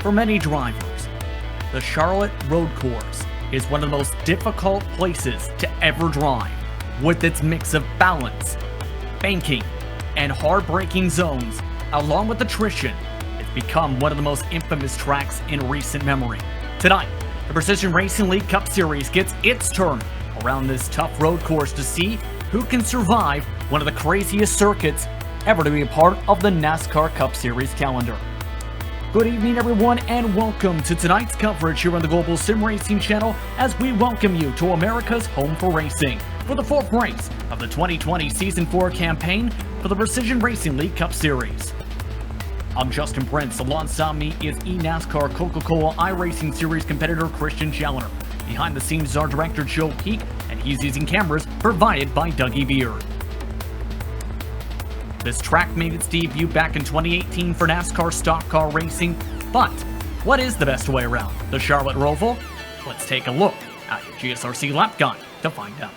For many drivers, the Charlotte Road Course is one of the most difficult places to ever drive. With its mix of balance, banking, and hard-braking zones, along with attrition, it's become one of the most infamous tracks in recent memory. Tonight, the Precision Racing League Cup Series gets its turn around this tough road course to see who can survive one of the craziest circuits ever to be a part of the NASCAR Cup Series calendar. Good evening, everyone, and welcome to tonight's coverage here on the Global SimRacing Channel as we welcome you to America's home for racing for the fourth race of the 2020 Season 4 campaign for the Precision Racing League Cup Series. I'm Justin Prince. Alongside me is eNASCAR Coca-Cola iRacing Series competitor Christian Challoner. Behind the scenes is our director Joe Peak, and he's using cameras provided by Dougie Beard. This track made its debut back in 2018 for NASCAR stock car racing, but what is the best way around the Charlotte Roval? Let's take a look at your GSRC lap guide to find out.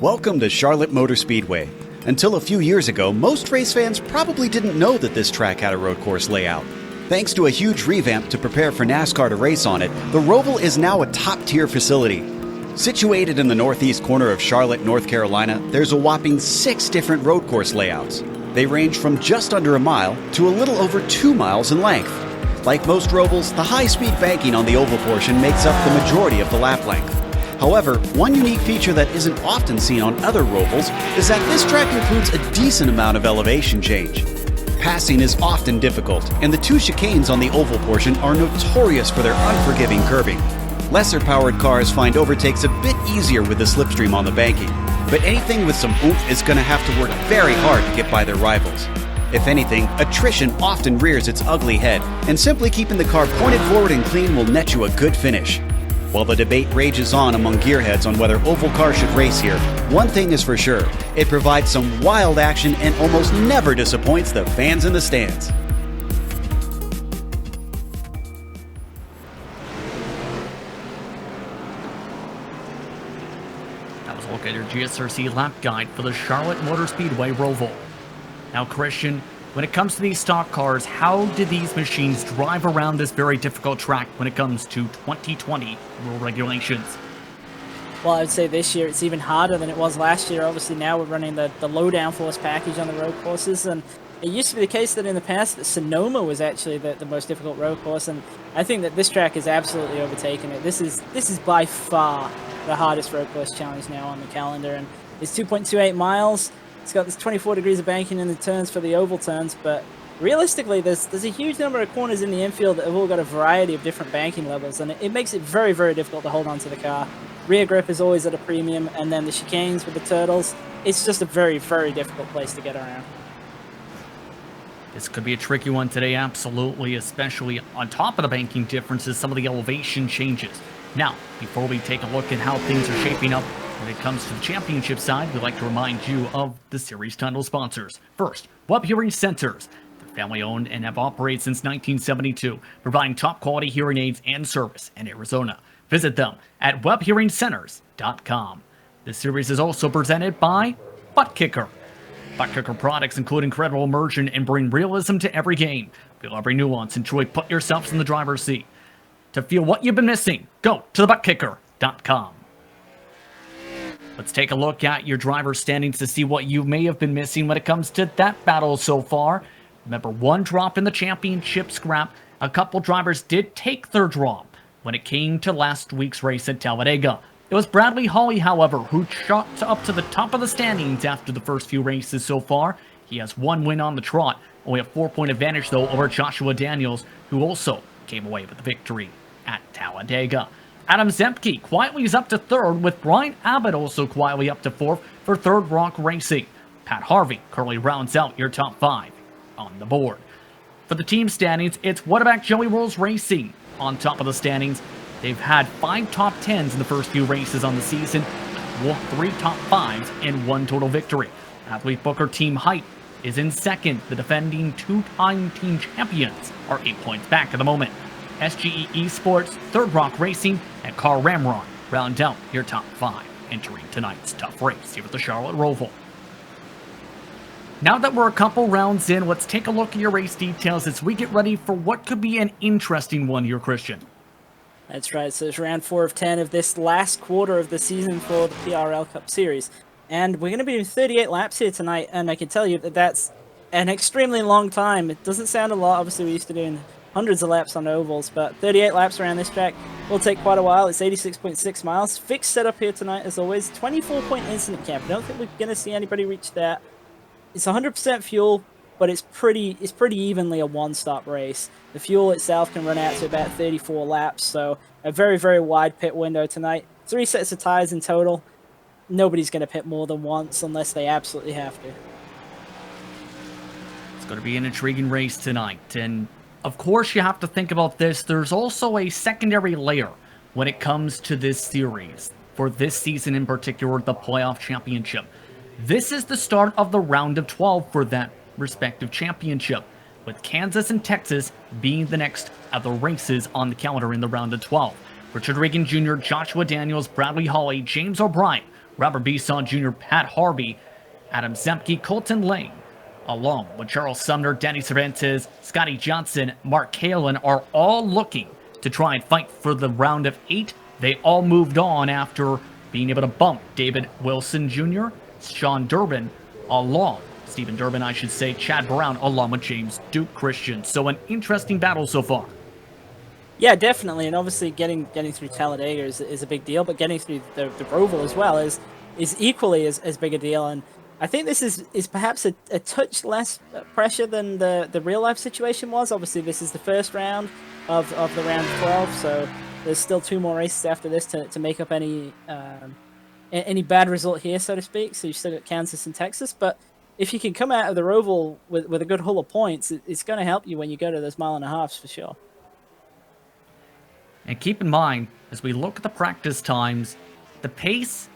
Welcome to Charlotte Motor Speedway. Until a few years ago, most race fans probably didn't know that this track had a road course layout. Thanks to a huge revamp to prepare for NASCAR to race on it, the Roval is now a top-tier facility. Situated in the northeast corner of Charlotte, North Carolina, there's a whopping 6 different road course layouts. They range from just under a mile to a little over 2 miles in length. Like most Rovals, the high-speed banking on the oval portion makes up the majority of the lap length. However, one unique feature that isn't often seen on other Rovals is that this track includes a decent amount of elevation change. Passing is often difficult, and the 2 chicanes on the oval portion are notorious for their unforgiving curbing. Lesser-powered cars find overtakes a bit easier with the slipstream on the banking, but anything with some oomph is going to have to work very hard to get by their rivals. If anything, attrition often rears its ugly head, and simply keeping the car pointed forward and clean will net you a good finish. While the debate rages on among gearheads on whether oval cars should race here, one thing is for sure, it provides some wild action and almost never disappoints the fans in the stands. Look at your GSRC lap guide for the Charlotte Motor Speedway Roval. Now, Christian, when it comes to these stock cars, how did these machines drive around this very difficult track when it comes to 2020 rule regulations? Well, I would say this year it's even harder than it was last year. Obviously, now we're running the low downforce package on the road courses, and it used to be the case that in the past that Sonoma was actually the most difficult road course, and I think that this track has absolutely overtaken it. This is by far the hardest road course challenge now on the calendar, and it's 2.28 miles. It's got this 24 degrees of banking in the turns for the oval turns, but realistically there's a huge number of corners in the infield that have all got a variety of different banking levels, and it makes it very, very difficult to hold on to the car. Rear grip is always at a premium, and then the chicanes with the turtles, it's just a very, very difficult place to get around. This could be a tricky one today, absolutely, especially on top of the banking differences, some of the elevation changes. Now, before we take a look at how things are shaping up when it comes to the championship side, we'd like to remind you of the series title sponsors. First, WEBB Hearing Centers. They're family-owned and have operated since 1972, providing top-quality hearing aids and service in Arizona. Visit them at webhearingcenters.com. This series is also presented by ButtKicker. ButtKicker products include incredible immersion and bring realism to every game. Feel every nuance and truly put yourselves in the driver's seat. To feel what you've been missing, go to thebuttkicker.com. Let's take a look at your driver standings to see what you may have been missing when it comes to that battle so far. Remember, one drop in the championship scrap. A couple drivers did take their drop when it came to last week's race at Talladega. It was Bradley Hawley, however, who shot up to the top of the standings after the first few races so far. He has one win on the trot, only a 4-point advantage though over Joshua Daniels, who also came away with the victory at Talladega. Adam Zemke quietly is up to third, with Brian Abbott also quietly up to fourth for Third Rock Racing. Pat Harvey currently rounds out your top 5 on the board. For the team standings, it's Whataback Joey Rolls Racing on top of the standings. They've had 5 top 10s in the first few races on the season, 3 top 5s, and 1 total victory. Athlete Booker Team Hype is in second. The defending 2-time team champions are 8 points back at the moment. SGE eSports, Third Rock Racing, and Car Ramron round out your top 5, entering tonight's tough race here at the Charlotte Roval. Now that we're a couple rounds in, let's take a look at your race details as we get ready for what could be an interesting one here, Christian. That's right, so it's round 4 of 10 of this last quarter of the season for the PRL Cup Series. And we're going to be doing 38 laps here tonight, and I can tell you that that's an extremely long time. It doesn't sound a lot, obviously we're used to doing hundreds of laps on ovals, but 38 laps around this track will take quite a while. It's 86.6 miles. Fixed setup here tonight, as always. 24-point incident cap. I don't think we're going to see anybody reach that. It's 100% fuel, but it's pretty evenly a one-stop race. The fuel itself can run out to about 34 laps, so a very, very wide pit window tonight. 3 sets of tires in total. Nobody's going to pit more than once unless they absolutely have to. It's going to be an intriguing race tonight, and of course you have to think about this. There's also a secondary layer when it comes to this series, for this season in particular, the playoff championship. This is the start of the round of 12 for that respective championship, with Kansas and Texas being the next other races on the calendar in the round of 12. Richard Reagan Jr., Joshua Daniels, Bradley Hawley, James O'Brien, Robert Bisson Jr., Pat Harvey, Adam Zemke, Colton Lane, along with Charles Sumner, Danny Cervantes, Scotty Johnson, Mark Kalin, are all looking to try and fight for the round of 8. They all moved on after being able to bump David Wilson Jr., Sean Durbin, Stephen Durbin, I should say, Chad Brown, along with James Duke Christian. So an interesting battle so far. Yeah, definitely, and obviously getting through Talladega is a big deal, but getting through the Roval as well is equally as big a deal. And I think this is perhaps a touch less pressure than the real life situation was. Obviously, this is the first round of the round of 12, so there's still 2 more races after this to make up any bad result here, so to speak. So you've still got Kansas and Texas, but if you can come out of the Roval with a good haul of points, it's going to help you when you go to those 1.5 miles for sure. And keep in mind, as we look at the practice times, the pace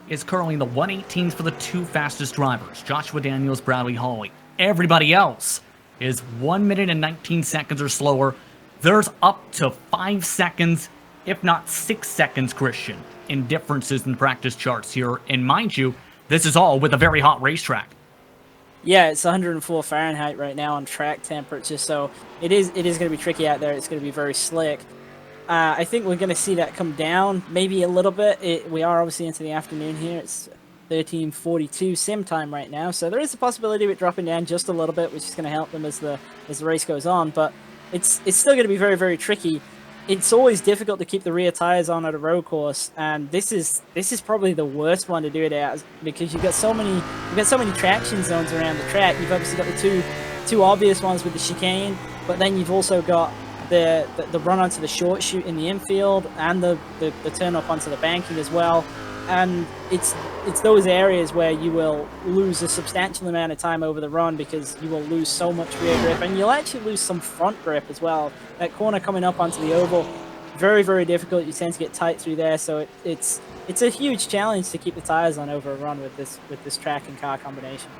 is currently in the 1:18s for the 2 fastest drivers, Joshua Daniels, Bradley Hawley. Everybody else is 1 minute and 19 seconds or slower. There's up to 5 seconds, if not 6 seconds, Christian, in differences in practice charts here. And mind you, this is all with a very hot racetrack. Yeah, it's 104 Fahrenheit right now on track temperature, so it is going to be tricky out there. It's going to be very slick. I think we're going to see that come down maybe a little bit. We are obviously into the afternoon here. It's 13:42 sim time right now, so there is a possibility of it dropping down just a little bit, which is going to help them as the race goes on. But it's still going to be very, very tricky. It's always difficult to keep the rear tires on at a road course, and this is probably the worst one to do it at, because you've got so many traction zones around the track. You've obviously got the two obvious ones with the chicane, but then you've also got the run onto the short chute in the infield and the turn up onto the banking as well. And it's those areas where you will lose a substantial amount of time over the run, because you will lose so much rear grip, and you'll actually lose some front grip as well. That corner coming up onto the oval, very, very difficult. You tend to get tight through there, so it's a huge challenge to keep the tires on over a run with this track and car combination.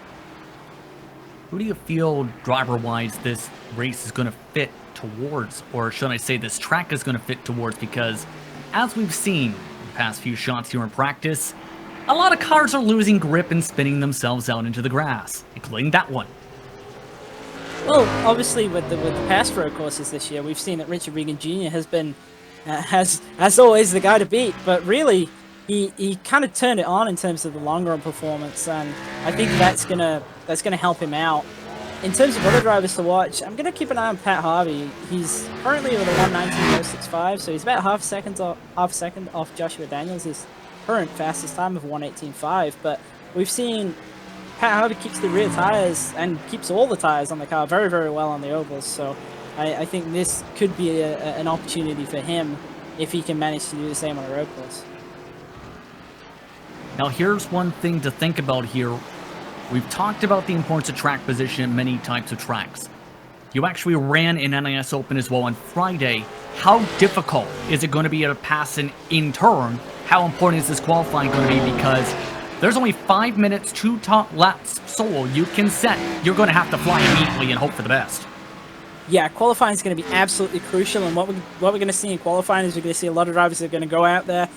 Who do you feel driver-wise this race is going to fit towards, or should I say this track is going to fit towards? Because as we've seen in the past few shots here in practice, a lot of cars are losing grip and spinning themselves out into the grass, including that one. Well, obviously with the past road courses this year, we've seen that Richard Reagan Jr. has been, as always, the guy to beat. But really, he kind of turned it on in terms of the long run performance, and I think that's gonna help him out. In terms of other drivers to watch, I'm going to keep an eye on Pat Harvey. He's currently with a 1:19.065, so he's about half a second off Joshua Daniels' current fastest time of 1:18.5. But we've seen Pat Harvey keeps the rear tires and keeps all the tires on the car very, very well on the ovals. So I think this could be an opportunity for him if he can manage to do the same on a road course. Now here's one thing to think about here. We've talked about the importance of track position in many types of tracks. You actually ran in NIS Open as well on Friday. How difficult is it going to be to pass, and in turn, how important is this qualifying going to be? Because there's only 5 minutes, 2 top laps solo you can set. You're going to have to fly immediately and hope for the best. Yeah, qualifying is going to be absolutely crucial, and what we're going to see in qualifying is we're going to see a lot of drivers that are going to go out there.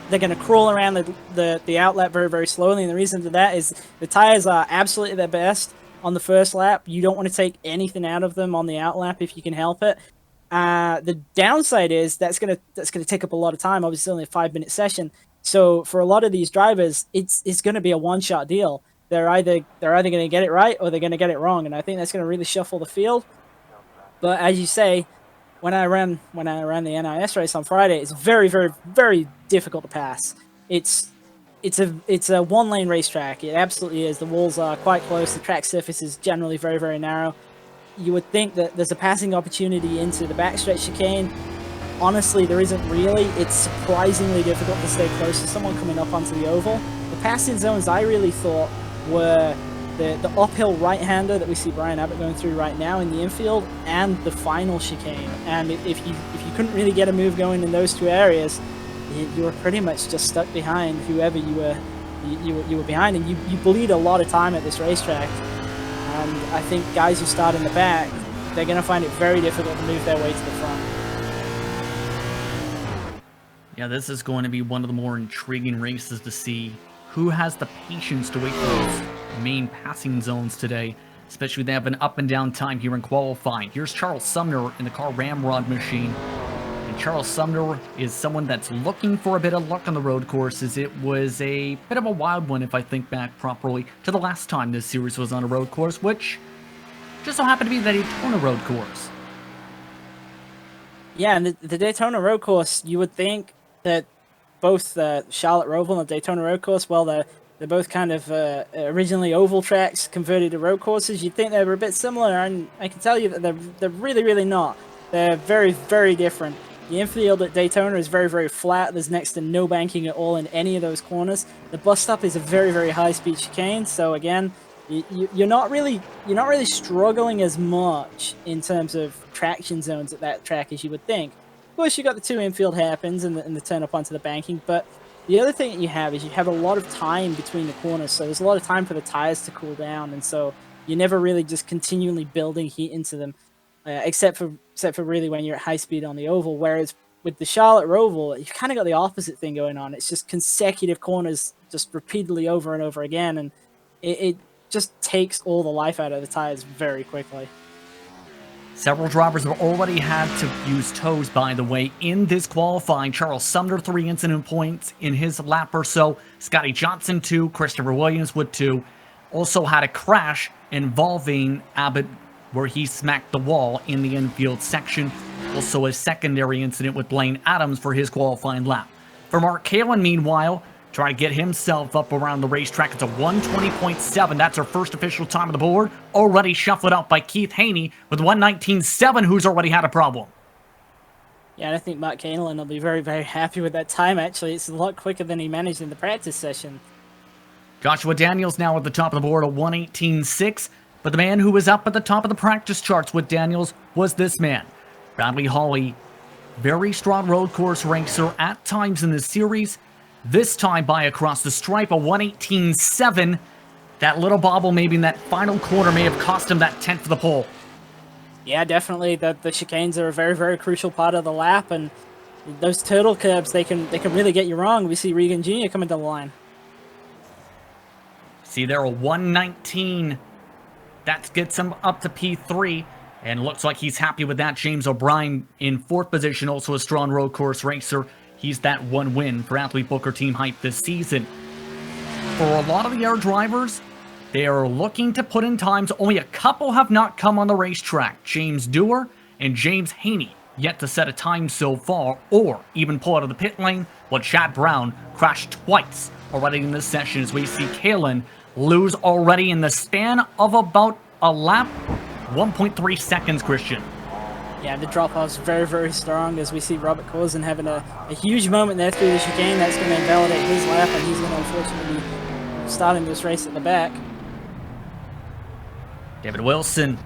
They're going to crawl around the outlet very, very slowly, and the reason for that is the tires are absolutely their best on the first lap. You don't want to take anything out of them on the outlap if you can help it. The downside is that's going to take up a lot of time. Obviously, only a 5-minute session, so for a lot of these drivers, it's going to be a one-shot deal. They're either going to get it right or they're going to get it wrong, and I think that's going to really shuffle the field. But as you say, when I ran the NIS race on Friday, it's very, very, very difficult to pass. It's a one-lane racetrack. It absolutely is. The walls are quite close. The track surface is generally very, very narrow. You would think that there's a passing opportunity into the backstretch chicane. Honestly, there isn't really. It's surprisingly difficult to stay close to someone coming up onto the oval. The passing zones I really thought were the uphill right-hander that we see Brian Abbott going through right now in the infield, and the final chicane. And if you couldn't really get a move going in those two areas, you were pretty much just stuck behind whoever you were behind, and you bleed a lot of time at this racetrack. And I think guys who start in the back, they're going to find it very difficult to move their way to the front. Yeah, this is going to be one of the more intriguing races to see. Who has the patience to wait for those main passing zones today, especially they have an up and down time here in qualifying. Here's Charles Sumner in the car Ramrod machine. And Charles Sumner is someone that's looking for a bit of luck on the road courses. It was a bit of a wild one, if I think back properly, to the last time this series was on a road course, which just so happened to be the Daytona road course. Yeah, and the Daytona road course, you would think that both the Charlotte Roval and the Daytona road course, well, they're both kind of originally oval tracks converted to road courses. You'd think they were a bit similar, and I can tell you that they're really, really not. They're very, very different. The infield at Daytona is very, very flat. There's next to no banking at all in any of those corners. The bus stop is a very, very high-speed chicane. So again, you're not really struggling as much in terms of traction zones at that track as you would think. Of course, you got the 2 infield hairpins and the turn up onto the banking, but the other thing that you have is you have a lot of time between the corners, so there's a lot of time for the tires to cool down, and so you're never really just continually building heat into them, except for really when you're at high speed on the oval. Whereas with the Charlotte Roval, you've kind of got the opposite thing going on. It's just consecutive corners, just repeatedly over and over again, and it just takes all the life out of the tires very quickly. Several drivers have already had to use toes, by the way, in this qualifying. Charles Sumner, 3 incident points in his lap or so. Scotty Johnson, 2. Christopher Williams with 2. Also had a crash involving Abbott where he smacked the wall in the infield section. Also a secondary incident with Blaine Adams for his qualifying lap. For Mark Kalin, meanwhile, trying to get himself up around the racetrack. It's a 1:20.7. That's our first official time on the board. Already shuffled out by Keith Haney with 1:19.7, who's already had a problem. Yeah, and I think Mark Kalin will be very, very happy with that time, actually. It's a lot quicker than he managed in the practice session. Joshua Daniels now at the top of the board at 1:18.6. But the man who was up at the top of the practice charts with Daniels was this man, Bradley Hawley. Very strong road course racer at times in this series. This time by across the stripe, a 1:18.7. That little bobble maybe in that final corner may have cost him that 10th of the pole. Yeah, definitely. The chicanes are a very, very crucial part of the lap, and those turtle curbs, they can really get you wrong. We see Reagan Jr. coming down the line. See there, a 1:19. That gets him up to P3, and looks like he's happy with that. James O'Brien in 4th position, also a strong road course racer. He's that 1 win for Athlete Booker Team Hype this season. For a lot of the air drivers, They are looking to put in times. Only a couple have not come on the racetrack. James Dewar and James Haney yet to set a time so far, or even pull out of the pit lane, while Chad Brown crashed twice already in this session, as we see Kalen lose already in the span of about a lap. 1.3 seconds, Christian. Yeah, the drop-off's very, very strong, as we see Robert Corson having a huge moment there through the chicane. That's going to invalidate his lap, and he's going to unfortunately be starting this race at the back. David Wilson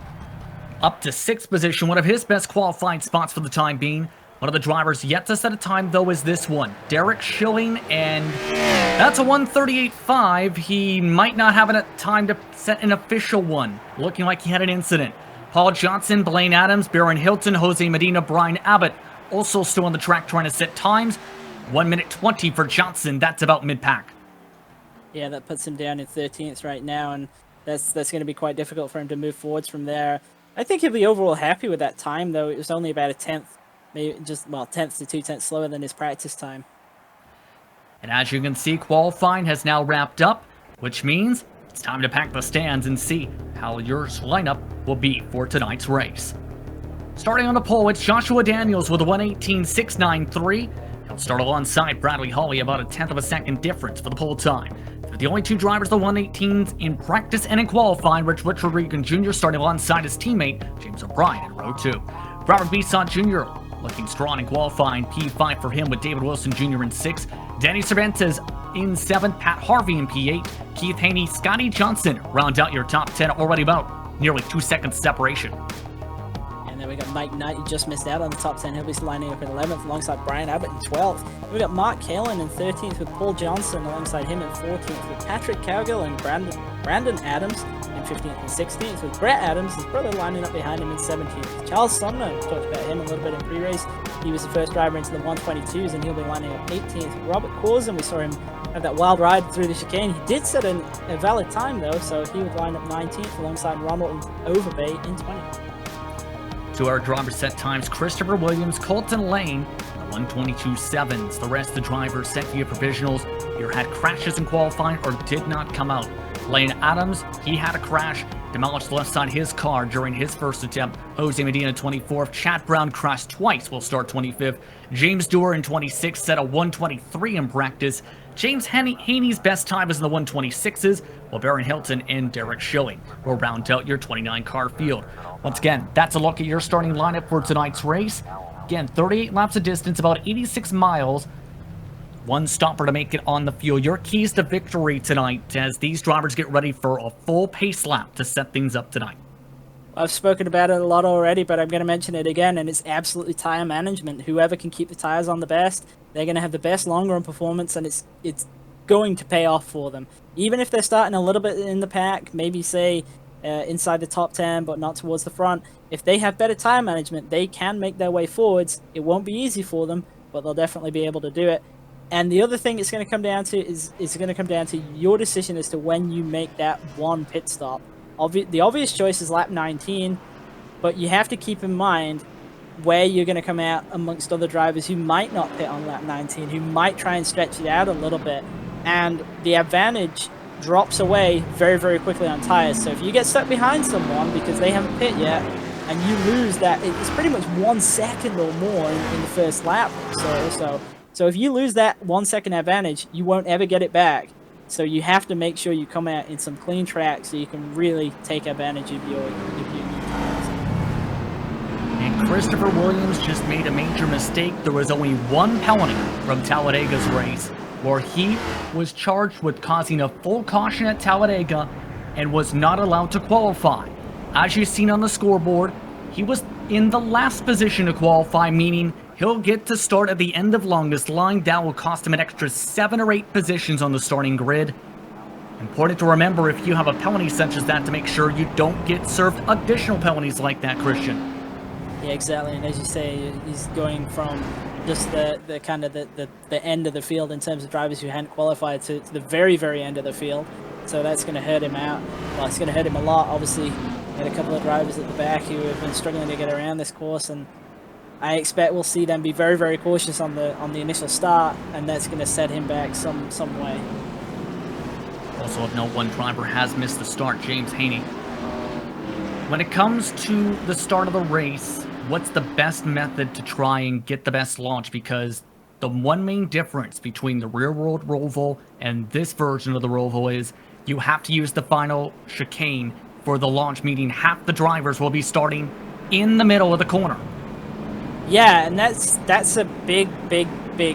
up to 6th position, one of his best qualifying spots for the time being. One of the drivers yet to set a time, though, is this one, Derek Schilling, and that's a 1:38.5. He might not have a time to set an official one, looking like he had an incident. Paul Johnson, Blaine Adams, Baron Hilton, Jose Medina, Brian Abbott also still on the track trying to set times. 1:20 for Johnson. That's about mid-pack. Yeah, that puts him down in 13th right now, and that's going to be quite difficult for him to move forwards from there. I think he'll be overall happy with that time, though. It was only about a 10th, maybe just, well, 10th to 2/10 slower than his practice time. And as you can see, qualifying has now wrapped up, which means it's time to pack the stands and see how your lineup will be for tonight's race. Starting on the pole, it's Joshua Daniels with a 1:18.693. He'll start alongside Bradley Hawley, about a 10th of a second difference for the pole time. The only two drivers, the 1:18s in practice and in qualifying, Richard Reagan Jr. starting alongside his teammate, James O'Brien in row 2. Robert Bisson Jr. looking strong in qualifying, P5 for him with David Wilson Jr. in 6. Danny Cervantes in 7, Pat Harvey in P8, Keith Haney, Scotty Johnson round out your top 10, already about nearly 2 seconds separation. And then we got Mike Knight, who just missed out on the top 10. He'll be lining up in 11th alongside Brian Abbott in 12th. We got Mark Kalen in 13th with Paul Johnson alongside him in 14th with Patrick Cowgill and Brandon Adams in 15th and 16th with Brett Adams, his brother, lining up behind him in 17th. Charles Sumner, we talked about him a little bit in pre-race. He was the first driver into the 122s, and he'll be lining up 18th. Robert Corson, we saw him have that wild ride through the chicane. He did set a valid time, though, so he would line up 19th alongside Ronald Overbay in 20th. To our driver set times, Christopher Williams, Colton Lane, 1:22.7s. The rest of the drivers set via provisionals either had crashes in qualifying or did not come out. Blaine Adams, he had a crash, demolished the left side of his car during his first attempt. Jose Medina 24th, Chad Brown crashed twice, will start 25th. James Dewar in 26th set a 1:23 in practice. James Haney's best time is in the 1:26s, while Baron Hilton and Derek Schilling will round out your 29 car field. Once again, that's a look at your starting lineup for tonight's race. Again, 38 laps of distance, about 86 miles. One stopper to make it on the field. Your keys to victory tonight as these drivers get ready for a full pace lap to set things up tonight. I've spoken about it a lot already, but I'm going to mention it again, and it's absolutely tire management. Whoever can keep the tires on the best, they're going to have the best long-run performance, and it's going to pay off for them. Even if they're starting a little bit in the pack, maybe say inside the top 10, but not towards the front, if they have better tire management, they can make their way forwards. It won't be easy for them, but they'll definitely be able to do it. And the other thing it's going to come down to is going to come down to your decision as to when you make that one pit stop. The obvious choice is lap 19, but you have to keep in mind where you're going to come out amongst other drivers who might not pit on lap 19, who might try and stretch it out a little bit. And the advantage drops away very, very quickly on tires. So if you get stuck behind someone because they haven't pit yet, and you lose that, it's pretty much 1 second or more in the first lap. So if you lose that 1 second advantage, you won't ever get it back. So you have to make sure you come out in some clean tracks so you can really take advantage of your new tires. And Christopher Williams just made a major mistake. There was only one penalty from Talladega's race, where he was charged with causing a full caution at Talladega and was not allowed to qualify. As you've seen on the scoreboard, he was in the last position to qualify, meaning he'll get to start at the end of longest line. That will cost him an extra 7 or 8 positions on the starting grid. Important to remember if you have a penalty such as that to make sure you don't get served additional penalties like that, Christian. Yeah, exactly. And as you say, he's going from just the kind of the end of the field in terms of drivers who hadn't qualified to the very, very end of the field. So that's going to hurt him out. Well, it's going to hurt him a lot. Obviously, got a couple of drivers at the back who have been struggling to get around this course, and I expect we'll see them be very, very cautious on the initial start, and that's going to set him back some way. Also of note, one driver has missed the start, James Haney. When it comes to the start of the race, what's the best method to try and get the best launch? Because the one main difference between the real-world Roval and this version of the Roval is you have to use the final chicane for the launch, meaning half the drivers will be starting in the middle of the corner. Yeah, and that's a big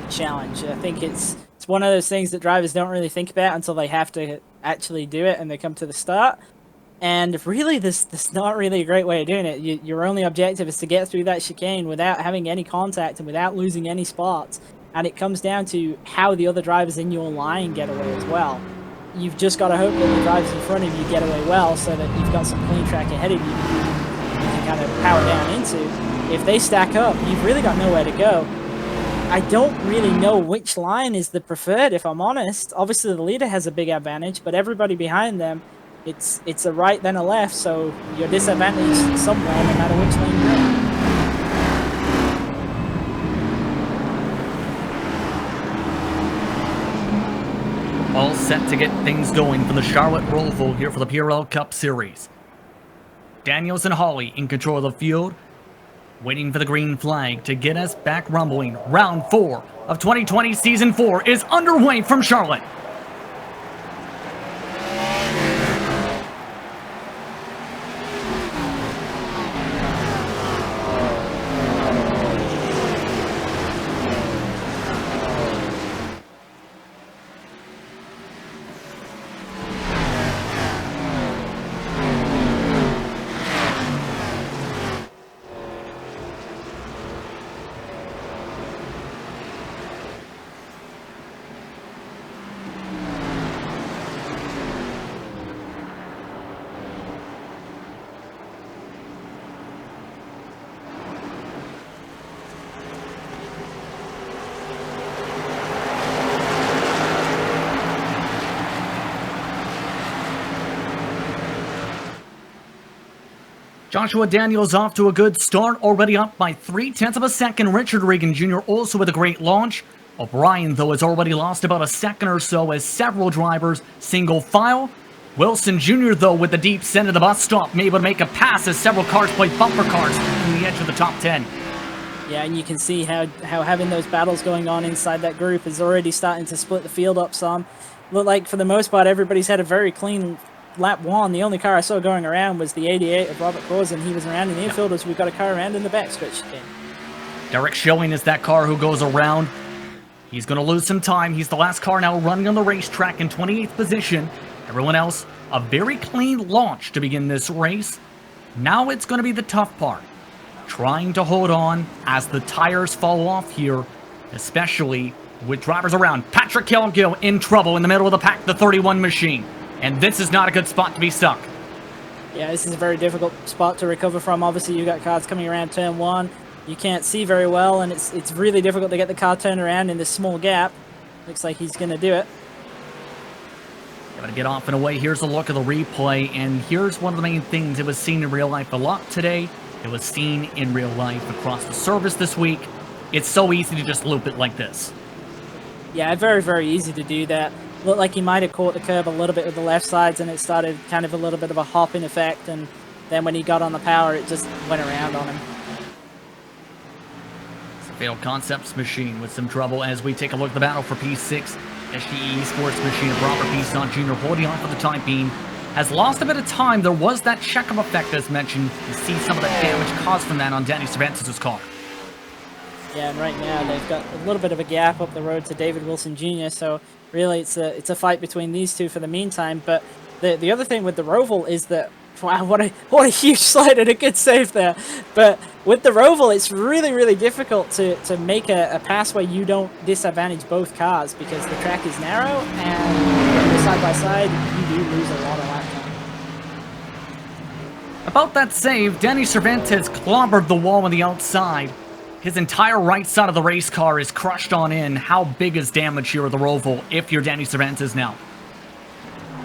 challenge. I think it's one of those things that drivers don't really think about until they have to actually do it and they come to the start. And really, there's not really a great way of doing it. Your only objective is to get through that chicane without having any contact and without losing any spots. And it comes down to how the other drivers in your line get away as well. You've just got to hope that the drivers in front of you get away well so that you've got some clean track ahead of you can kind of power down into. If they stack up, you've really got nowhere to go. I don't really know which line is the preferred, if I'm honest. Obviously, the leader has a big advantage, but everybody behind them, it's a right then a left, so you're disadvantaged somewhere no matter which lane you're in. All set to get things going for the Charlotte Roval here for the PRL Cup Series. Daniels and Hawley in control of the field, waiting for the green flag to get us back rumbling. Round 4 of 2020 Season 4 is underway from Charlotte. Joshua Daniels off to a good start, already up by 0.3 of a second. Richard Reagan Jr. also with a great launch. O'Brien, though, has already lost about a second or so as several drivers single file. Wilson Jr., though, with the deep center of the bus stop, may able to make a pass as several cars play bumper cars in the edge of the top 10. Yeah, and you can see how having those battles going on inside that group is already starting to split the field up some. Look like, for the most part, everybody's had a very clean lap 1. The only car I saw going around was the 88 of Robert Corson. He was around in the infielders. We've got a car around in the backstretch again. Derek Schilling is that car who goes around. He's going to lose some time. He's the last car now running on the racetrack in 28th position. Everyone else, a very clean launch to begin this race. Now it's going to be the tough part. Trying to hold on as the tires fall off here, especially with drivers around. Patrick Kilgill in trouble in the middle of the pack, the 31 machine. And this is not a good spot to be stuck. Yeah, this is a very difficult spot to recover from. Obviously, you've got cars coming around turn 1. You can't see very well, and it's really difficult to get the car turned around in this small gap. Looks like he's going to do it. Going to get off and away. Here's a look at the replay, and here's one of the main things. It was seen in real life a lot today. It was seen in real life across the service this week. It's so easy to just loop it like this. Yeah, very, very easy to do that. Looked like he might have caught the curb a little bit with the left sides, and it started kind of a little bit of a hopping effect, and then when he got on the power, it just went around on him. It's a Fatal Concepts machine with some trouble as we take a look at the battle for P6. SGE eSports machine of Robert Bisson Jr. holding on for the time being. Has lost a bit of time. There was that check-up effect as mentioned. You see some of the damage caused from that on Danny Cervantes' car. Yeah, and right now they've got a little bit of a gap up the road to David Wilson Jr., so really it's a fight between these two for the meantime. But the other thing with the Roval is that, wow, what a huge slide and a good save there. But with the Roval, it's really, really difficult to make a pass where you don't disadvantage both cars because the track is narrow, and when you're side by side, you do lose a lot of lap time. About that save, Danny Cervantes clobbered the wall on the outside. His entire right side of the race car is crushed on in. How big is damage here at the Roval if you're Danny Cervantes now?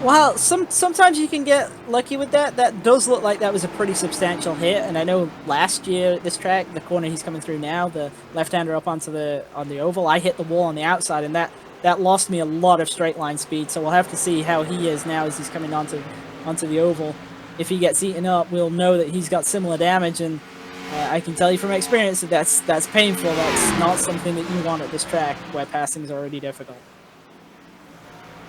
Well, sometimes you can get lucky with that. That does look like that was a pretty substantial hit, and I know last year at this track, the corner he's coming through now, the left-hander up on the oval, I hit the wall on the outside, and that that lost me a lot of straight line speed. So we'll have to see how he is now as he's coming onto the oval. If he gets eaten up, we'll know that he's got similar damage, and I can tell you from experience that that's painful. That's not something that you want at this track where passing is already difficult.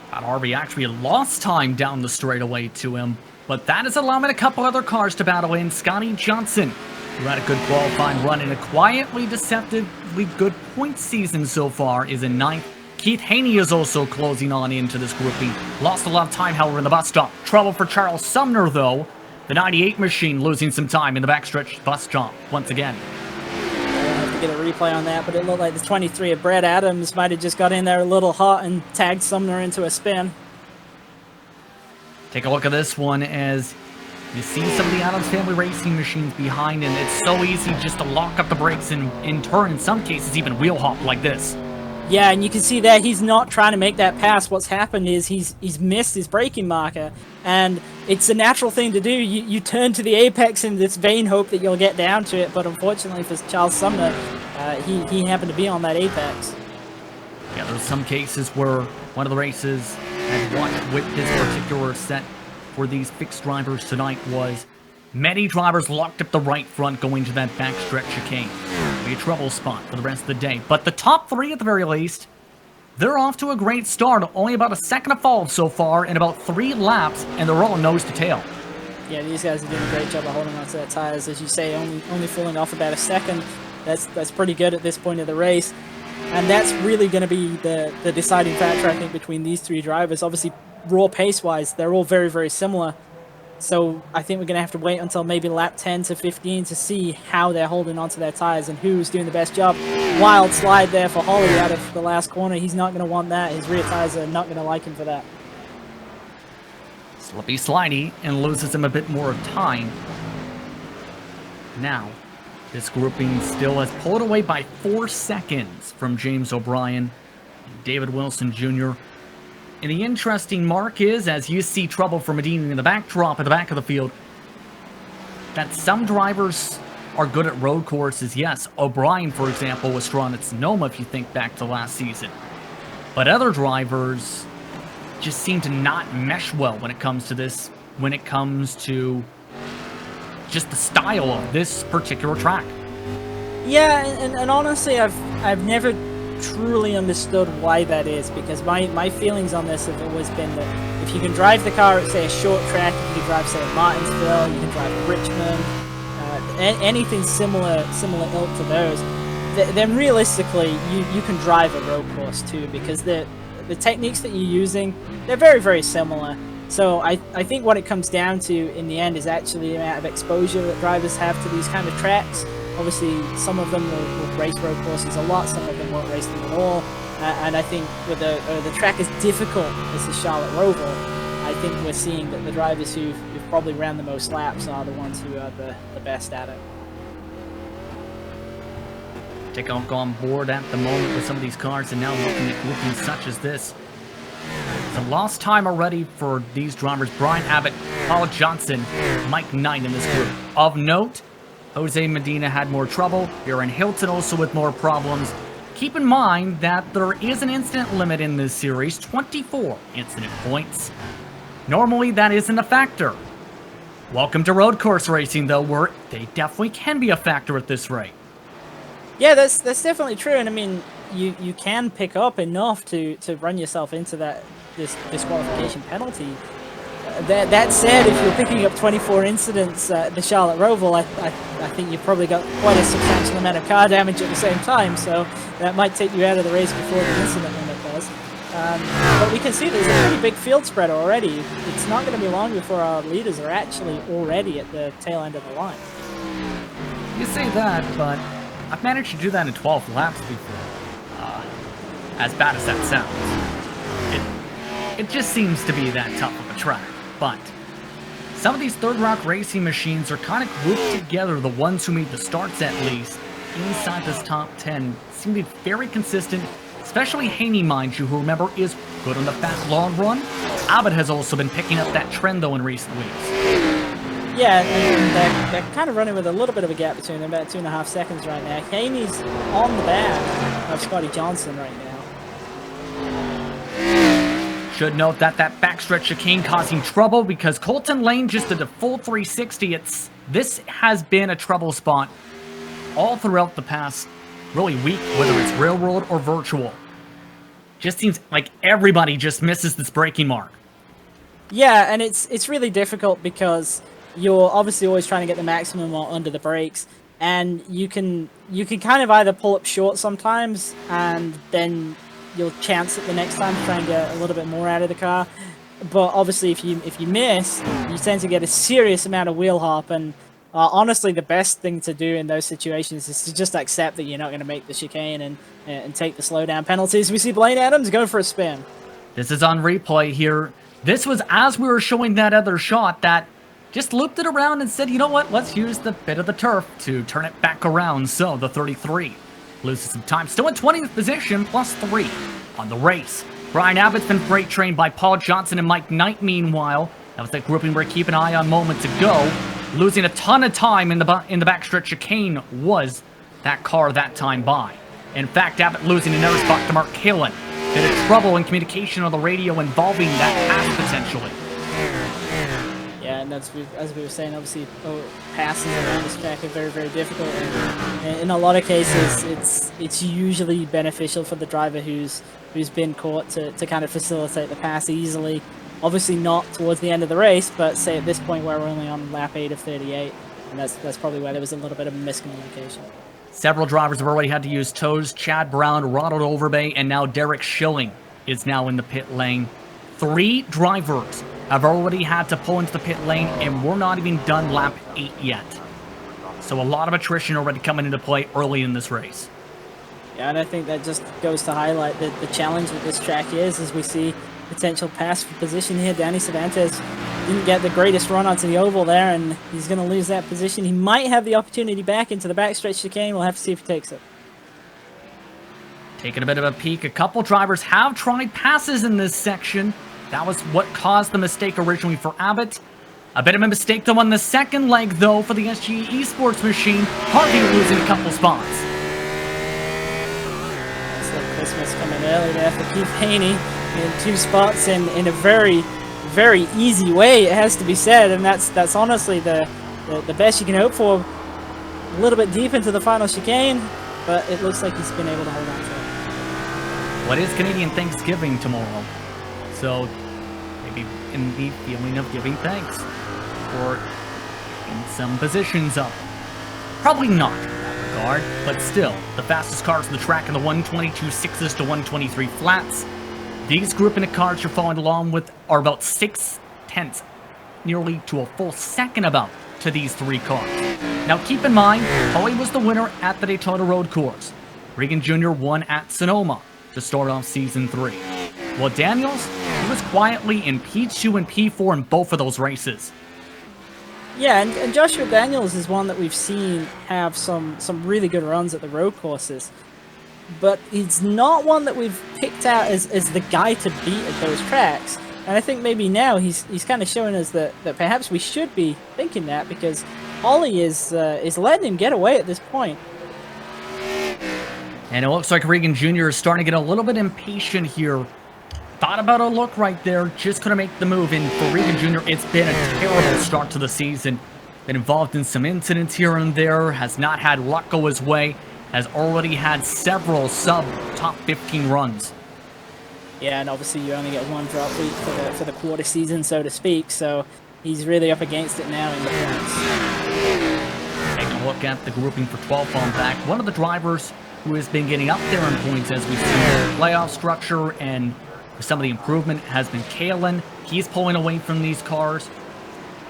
Harvey actually lost time down the straightaway to him, but that is allowing a couple other cars to battle in. Scotty Johnson, who had a good qualifying run in a quietly deceptively good point season so far, is in 9th. Keith Haney is also closing on into this grouping. Lost a lot of time, however, in the bus stop. Trouble for Charles Sumner, though. The 98 machine losing some time in the backstretch bus stop once again. I'll have to get a replay on that, but it looked like the 23 of Brad Adams might have just got in there a little hot and tagged Sumner into a spin. Take a look at this one as you see some of the Adams family racing machines behind, and it's so easy just to lock up the brakes and in turn, in some cases, even wheel hop like this. Yeah, and you can see that he's not trying to make that pass. What's happened is he's missed his braking marker, and it's a natural thing to do. You turn to the apex in this vain hope that you'll get down to it, but unfortunately for Charles Sumner, he happened to be on that apex. Yeah, there's some cases where one of the races had watched with this particular set for these fixed drivers tonight was many drivers locked up the right front going to that backstretch chicane. Be a trouble spot for the rest of the day. But the top 3 at the very least, they're off to a great start. Only about a second of fall so far in about 3 laps, and they're all nose to tail. Yeah, these guys are doing a great job of holding onto their tires. As you say, only falling off about a second. That's pretty good at this point of the race. And that's really going to be the deciding factor, I think, between these 3 drivers. Obviously, raw pace-wise, they're all very, very similar. So I think we're going to have to wait until maybe lap 10 to 15 to see how they're holding onto their tires and who's doing the best job. Wild slide there for Holly out of the last corner. He's not going to want that. His rear tires are not going to like him for that. Slippy slidey and loses him a bit more of time. Now, this grouping still has pulled away by 4 seconds from James O'Brien and David Wilson Jr. And the interesting mark is, as you see trouble for Medina in the backdrop at the back of the field, that some drivers are good at road courses. Yes, O'Brien, for example, was strong at Sonoma if you think back to last season. But other drivers just seem to not mesh well when it comes to this, when it comes to just the style of this particular track. Yeah, and honestly, I've never truly understood why that is, because my feelings on this have always been that if you can drive the car at, say, a short track, if you can drive, say, at Martinsville, you can drive at Richmond, anything similar ilk to those, then realistically you can drive a road course too, because the techniques that you're using, they're very, very similar. So I think what it comes down to in the end is actually the amount of exposure that drivers have to these kind of tracks. Obviously, some of them will race road courses a lot, some of them won't race them at all. And I think with the track as difficult as the Charlotte Roval, I think we're seeing that the drivers who've probably ran the most laps are the ones who are the best at it. Take a look on board at the moment with some of these cars, and now looking at groupings such as this. It's a lost time already for these drivers. Brian Abbott, Paul Johnson, Mike Knight in this group. Of note, Jose Medina had more trouble. Aaron Hilton also with more problems. Keep in mind that there is an incident limit in this series, 24 incident points. Normally that isn't a factor. Welcome to road course racing, though, where they definitely can be a factor at this rate. Yeah, that's definitely true, and I mean, you can pick up enough to run yourself into this disqualification penalty. That said, if you're picking up 24 incidents at the Charlotte Roval, I think you've probably got quite a substantial amount of car damage at the same time, so that might take you out of the race before the incident limit does. But we can see there's a pretty big field spread already. It's not going to be long before our leaders are actually already at the tail end of the line. You say that, but I've managed to do that in 12 laps before. As bad as that sounds. It just seems to be that tough of a track. But some of these Third Rock racing machines are kind of grouped together. The ones who made the starts, at least, inside this top 10 seem to be very consistent, especially Haney, mind you, who, remember, is good on the fast long run. Abbott has also been picking up that trend, though, in recent weeks. Yeah, and they're kind of running with a little bit of a gap between them, about 2.5 seconds right now. Haney's on the back of Scotty Johnson right now. Should note that backstretch chicane causing trouble because Colton Lane just did a full 360. This has been a trouble spot all throughout the past really week, whether it's railroad or virtual. Just seems like everybody just misses this braking mark. Yeah, and it's really difficult because you're obviously always trying to get the maximum under the brakes, and you can kind of either pull up short sometimes, and then you'll chance it the next time to try and get a little bit more out of the car. But obviously, if you miss, you tend to get a serious amount of wheel hop. And honestly, the best thing to do in those situations is to just accept that you're not going to make the chicane and take the slowdown penalties. We see Blaine Adams go for a spin. This is on replay here. This was as we were showing that other shot that just looped it around and said, you know what, let's use the bit of the turf to turn it back around. So the 33 loses some time. Still in 20th position, +3 on the race. Brian Abbott's been freight trained by Paul Johnson and Mike Knight meanwhile. That was that grouping we're keeping an eye on moments ago. Losing a ton of time in the backstretch chicane was that car that time by. In fact, Abbott losing another spot to Mark Kalin. Bit of trouble in communication on the radio involving that pass potentially. Yeah, and as we were saying, obviously, passes around this track are very, very difficult. And in a lot of cases, it's usually beneficial for the driver who's been caught to kind of facilitate the pass easily. Obviously not towards the end of the race, but say at this point where we're only on lap 8 of 38, and that's probably where there was a little bit of miscommunication. Several drivers have already had to use toes. Chad Brown, Ronald Overbay, and now Derek Schilling is now in the pit lane. 3 drivers have already had to pull into the pit lane, and we're not even done lap 8 yet. So a lot of attrition already coming into play early in this race. Yeah, and I think that just goes to highlight that the challenge with this track is, as we see potential pass for position here. Danny Cervantes didn't get the greatest run onto the oval there, and he's going to lose that position. He might have the opportunity back into the backstretch chicane. We'll have to see if he takes it. Taking a bit of a peek, a couple drivers have tried passes in this section. That was what caused the mistake originally for Abbott. A bit of a mistake though on the second leg though for the SG eSports machine. Harvey losing a couple spots. Looks like Christmas coming early there for Keith Haney in 2 spots in a very, very easy way, it has to be said, and that's honestly the best you can hope for. A little bit deep into the final chicane, but it looks like he's been able to hold on to it. What is Canadian Thanksgiving tomorrow? So maybe in the feeling of giving thanks or in some positions up. Probably not in that regard, but still, the fastest cars on the track in the 122.6s to 123 flats. These grouping of cars you're following along with are about 6/10, nearly to a full second about, to these 3 cars. Now keep in mind, Hoey was the winner at the Daytona Road Course. Reagan Jr. won at Sonoma to start off Season 3. Well, Daniels, he was quietly in P2 and P4 in both of those races. Yeah, and Joshua Daniels is one that we've seen have some really good runs at the road courses. But he's not one that we've picked out as the guy to beat at those tracks. And I think maybe now he's kind of showing us that perhaps we should be thinking that, because Ollie is letting him get away at this point. And it looks like Reagan Jr. is starting to get a little bit impatient here. Thought about a look right there, just couldn't make the move. And for Reagan Jr., it's been a terrible start to the season. Been involved in some incidents here and there, has not had luck go his way, has already had several sub-top 15 runs. Yeah, and obviously you only get 1 drop week for the quarter season, so to speak, so he's really up against it now in the points. Taking a look at the grouping for 12 on back. One of the drivers who has been getting up there in points as we see the playoff structure and some of the improvement has been Kalin. He's pulling away from these cars.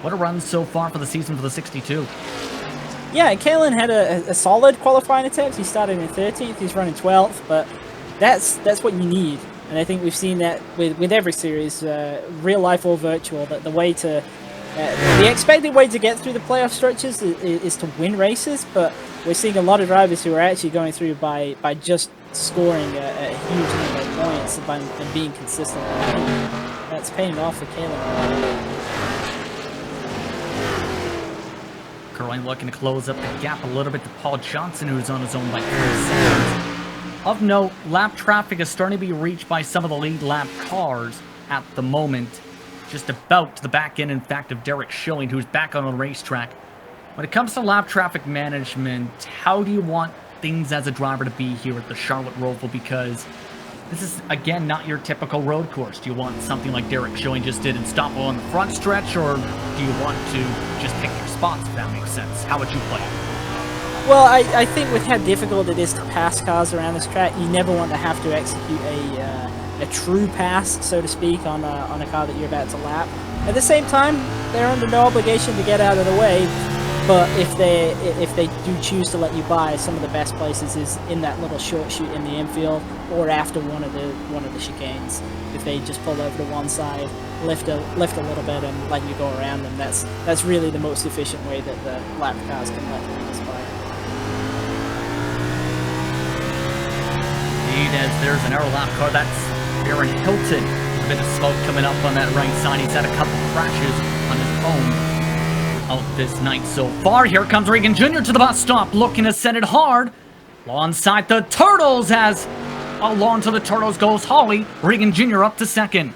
What a run so far for the season for the 62. Yeah, Kalin had a solid qualifying attempt. He started in 13th, he's running 12th, but that's what you need. And I think we've seen that with every series, real life or virtual, that the way to, the expected way to get through the playoff stretches is to win races, but we're seeing a lot of drivers who are actually going through by just scoring a huge number of points and being consistent. That's paying off for Kalin. Currently looking to close up the gap a little bit to Paul Johnson, who's on his own by 3 seconds. Of note, lap traffic is starting to be reached by some of the lead lap cars at the moment. Just about to the back end, in fact, of Derek Schilling, who's back on the racetrack. When it comes to lap traffic management, how do you want things as a driver to be here at the Charlotte Roval? Because this is, again, not your typical road course. Do you want something like Derek Schilling just did and stop on the front stretch, or do you want to just pick your spots, if that makes sense? How would you play it? Well, I think with how difficult it is to pass cars around this track, you never want to have to execute a true pass, so to speak, on a car that you're about to lap. At the same time, they're under no obligation to get out of the way, but if they do choose to let you by, some of the best places is in that little short chute in the infield or after one of the chicanes. If they just pull over to one side, lift a little bit and let you go around them, that's really the most efficient way that the lap cars can let you by. As there's an aero lap car, that's Aaron Hilton. A bit of smoke coming up on that right side. He's had a couple crashes on his own out this night so far. Here comes Reagan Jr. to the bus stop, looking to set it hard. Alongside the Turtles, as along to the Turtles goes Holly. Reagan Jr. up to second.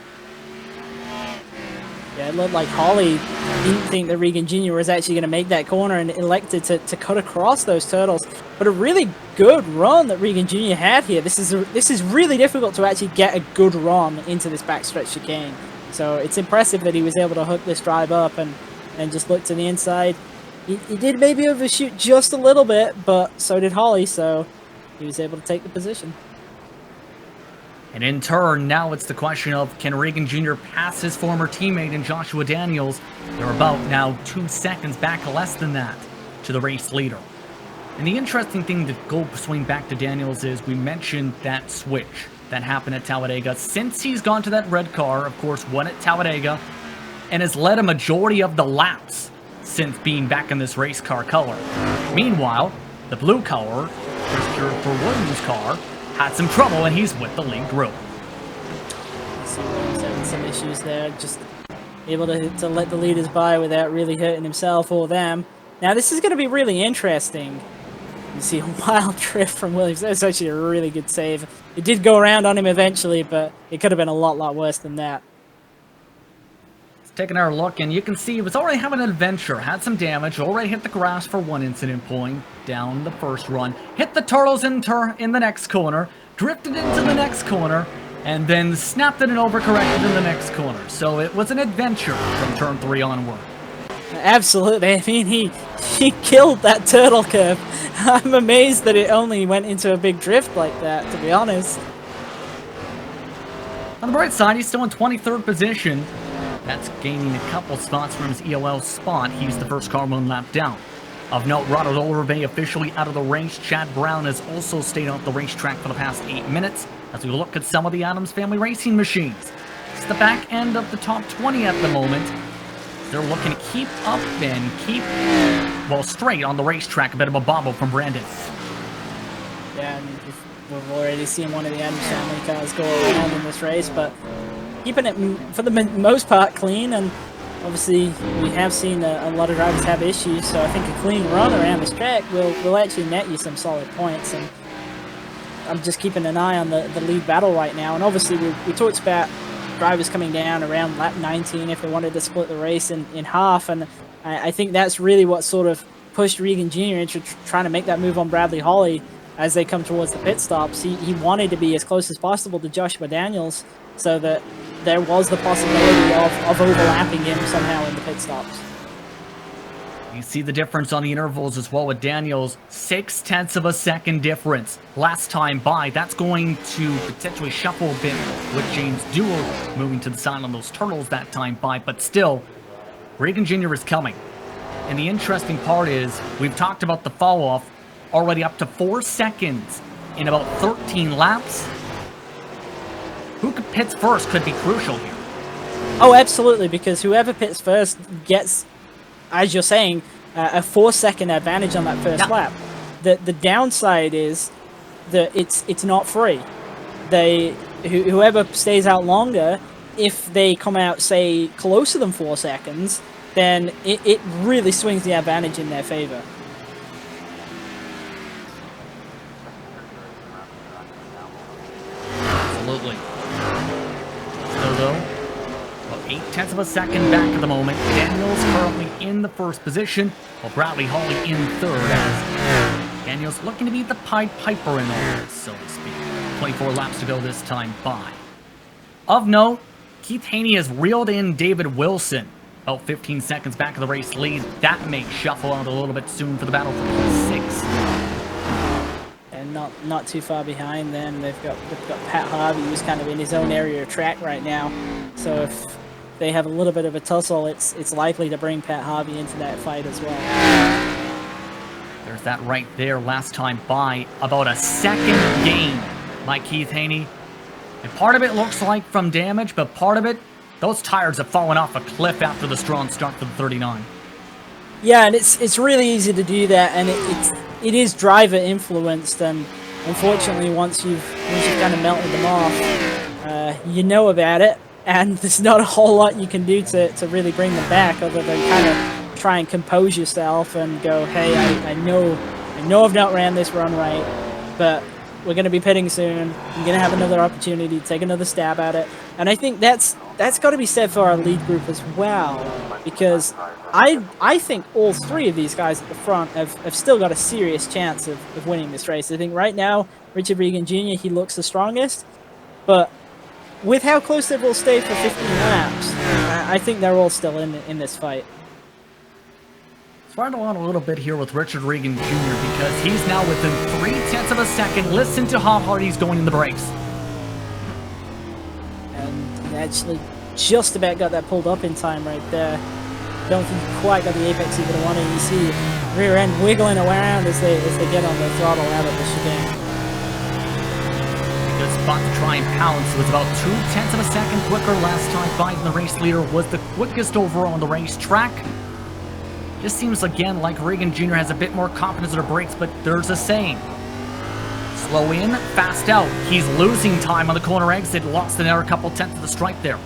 Yeah, it looked like Holly didn't think that Reagan Jr. was actually going to make that corner and elected to cut across those Turtles. But a really good run that Reagan Jr. had here. This is really difficult to actually get a good run into this backstretch chicane. So it's impressive that he was able to hook this drive up and just look to the inside. He did maybe overshoot just a little bit, but so did Holly, so he was able to take the position. And in turn, now it's the question of, can Reagan Jr. pass his former teammate in Joshua Daniels? They're about now 2 seconds back, less than that, to the race leader. And the interesting thing to go swing back to Daniels is we mentioned that switch that happened at Talladega. Since he's gone to that red car, of course, won at Talladega, and has led a majority of the laps since being back in this race car color. Meanwhile, the blue color, Christopher Williams' car, had some trouble, and he's with the lead group. See Williams having some issues there, just able to let the leaders by without really hurting himself or them. Now this is going to be really interesting. You see a wild drift from Williams. That's actually a really good save. It did go around on him eventually, but it could have been a lot worse than that. Taking our look, and you can see he was already having an adventure. Had some damage, already hit the grass for one incident point down the first run. Hit the Turtles in the next corner, drifted into the next corner, and then snapped it and overcorrected in the next corner. So it was an adventure from turn 3 onward. Absolutely. I mean, he killed that turtle curve. I'm amazed that it only went into a big drift like that, to be honest. On the bright side, he's still in 23rd position. That's gaining a couple spots from his ELL spot. He's the first car 1 lap down. Of note, Ronald Oliver officially out of the race. Chad Brown has also stayed off the racetrack for the past 8 minutes as we look at some of the Adams family racing machines. It's the back end of the top 20 at the moment. They're looking to keep up and keep, well, straight on the racetrack. A bit of a bobble from Brandon. Yeah, and we've already seen one of the Adams family cars go around in this race, but keeping it, for the most part, clean, and obviously we have seen a lot of drivers have issues, so I think a clean run around this track will actually net you some solid points, and I'm just keeping an eye on the lead battle right now, and obviously we talked about drivers coming down around lap 19 if they wanted to split the race in half, and I think that's really what sort of pushed Reagan Jr. into trying to make that move on Bradley Holly as they come towards the pit stops. He wanted to be as close as possible to Joshua Daniels so that there was the possibility of overlapping him somehow in the pit stops. You see the difference on the intervals as well with Daniels. 0.6 of a second difference last time by. That's going to potentially shuffle a bit with James Dewar moving to the side on those Turtles that time by. But still, Reagan Jr. is coming. And the interesting part is, we've talked about the fall off already up to 4 seconds in about 13 laps. Who pits first could be crucial here. Oh, absolutely, because whoever pits first gets, as you're saying, a 4-second advantage on that first lap. The downside is that it's not free. Whoever stays out longer, if they come out, say, closer than 4 seconds, then it really swings the advantage in their favor. Absolutely. So though, 3/10 of a second back at the moment. Daniels currently in the first position, while Bradley Hawley in third, as Daniels looking to be the Pied Piper in all this, so to speak. 24 laps to go this time by. Of note, Keith Haney has reeled in David Wilson, about 15 seconds back of the race lead. That may shuffle out a little bit soon for the battle for P6. And not too far behind them. They've got Pat Harvey, who's kind of in his own area of track right now. So if they have a little bit of a tussle, it's likely to bring Pat Harvey into that fight as well. There's that right there last time by. About a second gain by Keith Haney. And part of it looks like from damage, but part of it, those tires have fallen off a cliff after the strong start for the 39. Yeah, and it's really easy to do that, and it is driver influenced, and unfortunately once you've kind of melted them off, you know about it, and there's not a whole lot you can do to really bring them back other than kind of try and compose yourself and go, hey, I know I've not ran this run right, but we're going to be pitting soon. I'm going to have another opportunity to take another stab at it. And I think that's got to be said for our lead group as well, because I think all three of these guys at the front have still got a serious chance of winning this race. I think right now, Richard Reagan Jr., he looks the strongest, but with how close they've all stayed for 15 laps, I think they're all still in this fight. Let's ride along a little bit here with Richard Reagan Jr. because he's now within 3/10 of a second. Listen to how hard he's going in the brakes. And he actually just about got that pulled up in time right there. Don't think he quite got the apex he would have wanted. You see rear end wiggling around as they get on the throttle out of the chicane. Good spot to try and pounce. It was about 2/10 of a second quicker last time by the race leader. Was the quickest overall on the racetrack. Just seems again like Reagan Jr. has a bit more confidence in the brakes, but there's a saying. Slow in, fast out. He's losing time on the corner exit. Lost another couple tenths of the stripe there.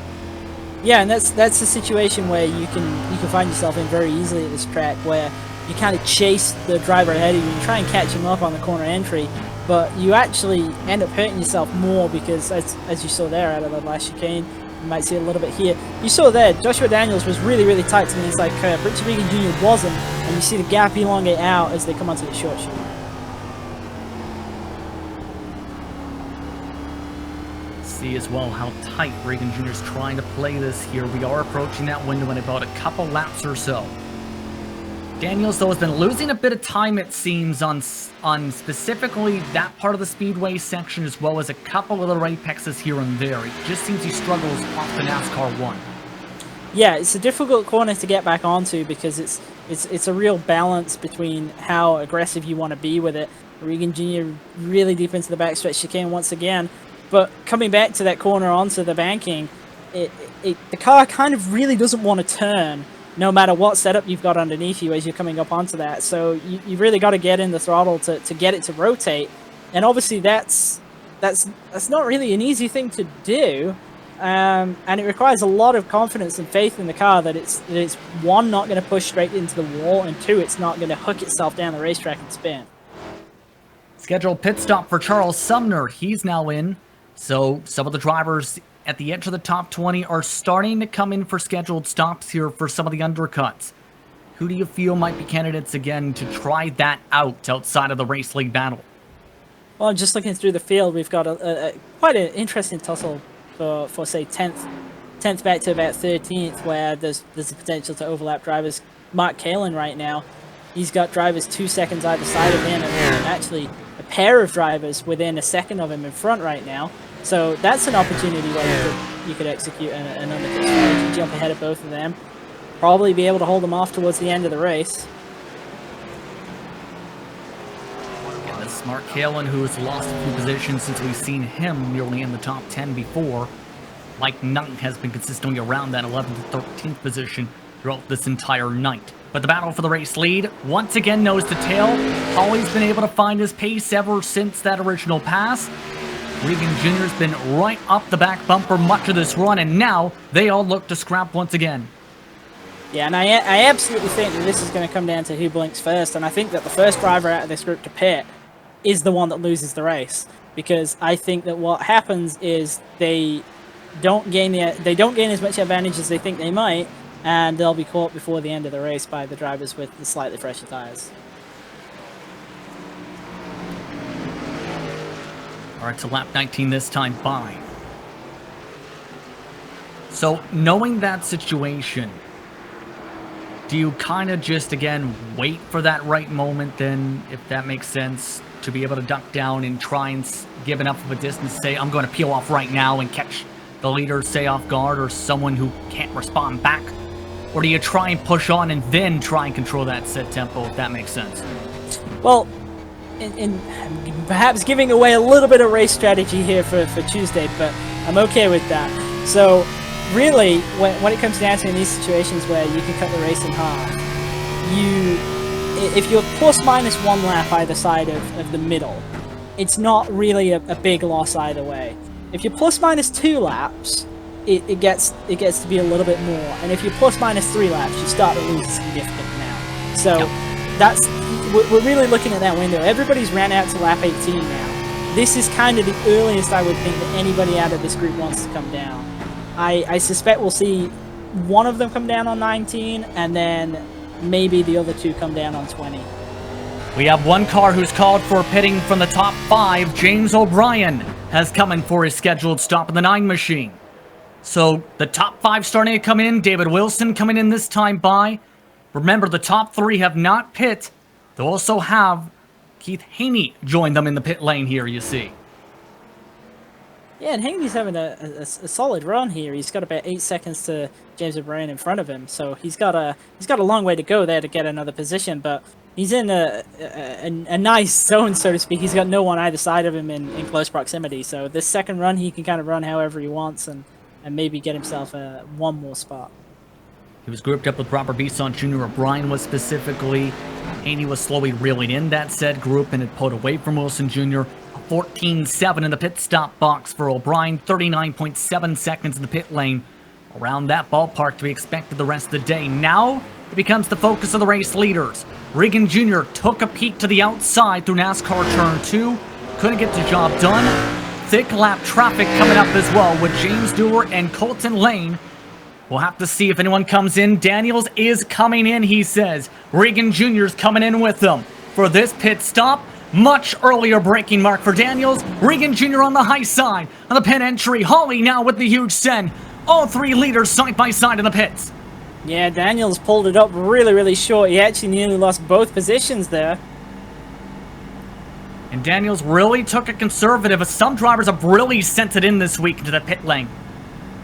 Yeah, and that's a situation where you can find yourself in very easily at this track, where you kind of chase the driver ahead of you and try and catch him up on the corner entry, but you actually end up hurting yourself more because, as you saw there out of the last chicane, you might see it a little bit here. You saw there, Joshua Daniels was really, really tight to the inside curve. Richard Reagan Jr. wasn't, and you see the gap elongate out as they come onto the short chute. See as well how tight Reagan Jr. is trying to play this here. We are approaching that window in about a couple laps or so. Daniels, though, has been losing a bit of time, it seems, on specifically that part of the Speedway section, as well as a couple of the apexes here and there. It just seems he struggles off the NASCAR 1. Yeah, it's a difficult corner to get back onto because it's a real balance between how aggressive you want to be with it. Reagan Jr. really deep into the backstretch chicane once again, but coming back to that corner onto the banking, the car kind of really doesn't want to turn, no matter what setup you've got underneath you as you're coming up onto that. So you really got to get in the throttle to get it to rotate. And obviously that's not really an easy thing to do. And it requires a lot of confidence and faith in the car that it's one, not going to push straight into the wall, and two, it's not going to hook itself down the racetrack and spin. Scheduled pit stop for Charles Sumner. He's now in. So some of the drivers at the edge of the top 20 are starting to come in for scheduled stops here for some of the undercuts. Who do you feel might be candidates again to try that out outside of the race league battle? Well, just looking through the field, we've got quite an interesting tussle for say 10th back to about 13th, where there's a potential to overlap drivers. Mark Kalin right now, he's got drivers 2 seconds either side of him, and actually a pair of drivers within a second of him in front right now. So that's an opportunity where you could execute an undercut strategy, jump ahead of both of them, probably be able to hold them off towards the end of the race. And this is Mark Kalin, who's lost a few positions since we've seen him nearly in the top 10 before. Mike Knight has been consistently around that 11th to 13th position throughout this entire night. But the battle for the race lead, once again nose to tail. Always been able to find his pace ever since that original pass. Reagan Jr. has been right up the back bumper much of this run, and now they all look to scrap once again. Yeah, and I absolutely think that this is going to come down to who blinks first, and I think that the first driver out of this group to pit is the one that loses the race, because I think that what happens is they don't gain as much advantage as they think they might, and they'll be caught before the end of the race by the drivers with the slightly fresher tires. All right, to lap 19 this time by. So, knowing that situation, do you kind of just, again, wait for that right moment then, if that makes sense, to be able to duck down and try and give enough of a distance, say, I'm going to peel off right now and catch the leader, say, off guard, or someone who can't respond back? Or do you try and push on and then try and control that set tempo, if that makes sense? Well, in perhaps giving away a little bit of race strategy here for Tuesday, but I'm okay with that. So, really, when it comes down to in these situations where you can cut the race in half, if you're plus minus 1 lap either side of the middle, it's not really a big loss either way. If you're plus minus 2 laps, it gets to be a little bit more, and if you're plus minus 3 laps, you start to lose a significant amount. So we're really looking at that window. Everybody's ran out to lap 18 now. This is kind of the earliest I would think that anybody out of this group wants to come down. I suspect we'll see one of them come down on 19, and then maybe the other 2 come down on 20. We have one car who's called for pitting from the top 5. James O'Brien has come in for his scheduled stop in the 9 machine. So the top 5 starting to come in. David Wilson coming in this time by. Remember, the top 3 have not pit. They'll also have Keith Haney join them in the pit lane here, you see. Yeah, and Haney's having a solid run here. He's got about 8 seconds to James O'Brien in front of him, so he's got a long way to go there to get another position. But he's in a nice zone, so to speak. He's got no one either side of him in close proximity. So this second run, he can kind of run however he wants and maybe get himself one more spot. He was grouped up with Robert Bisson Jr. O'Brien was specifically. Haney was slowly reeling in that said group and had pulled away from Wilson Jr. 14.7 in the pit stop box for O'Brien, 39.7 seconds in the pit lane. Around that ballpark to be expected the rest of the day. Now it becomes the focus of the race leaders. Reagan Jr. took a peek to the outside through NASCAR Turn 2. Couldn't get the job done. Thick lap traffic coming up as well with James Dewar and Colton Lane. We'll have to see if anyone comes in. Daniels is coming in, he says. Reagan Jr.'s coming in with them for this pit stop. Much earlier braking mark for Daniels. Reagan Jr. on the high side on the pit entry. Hawley now with the huge send. All 3 leaders side by side in the pits. Yeah, Daniels pulled it up really, really short. He actually nearly lost both positions there. And Daniels really took a conservative, as some drivers have really sent it in this week into the pit lane.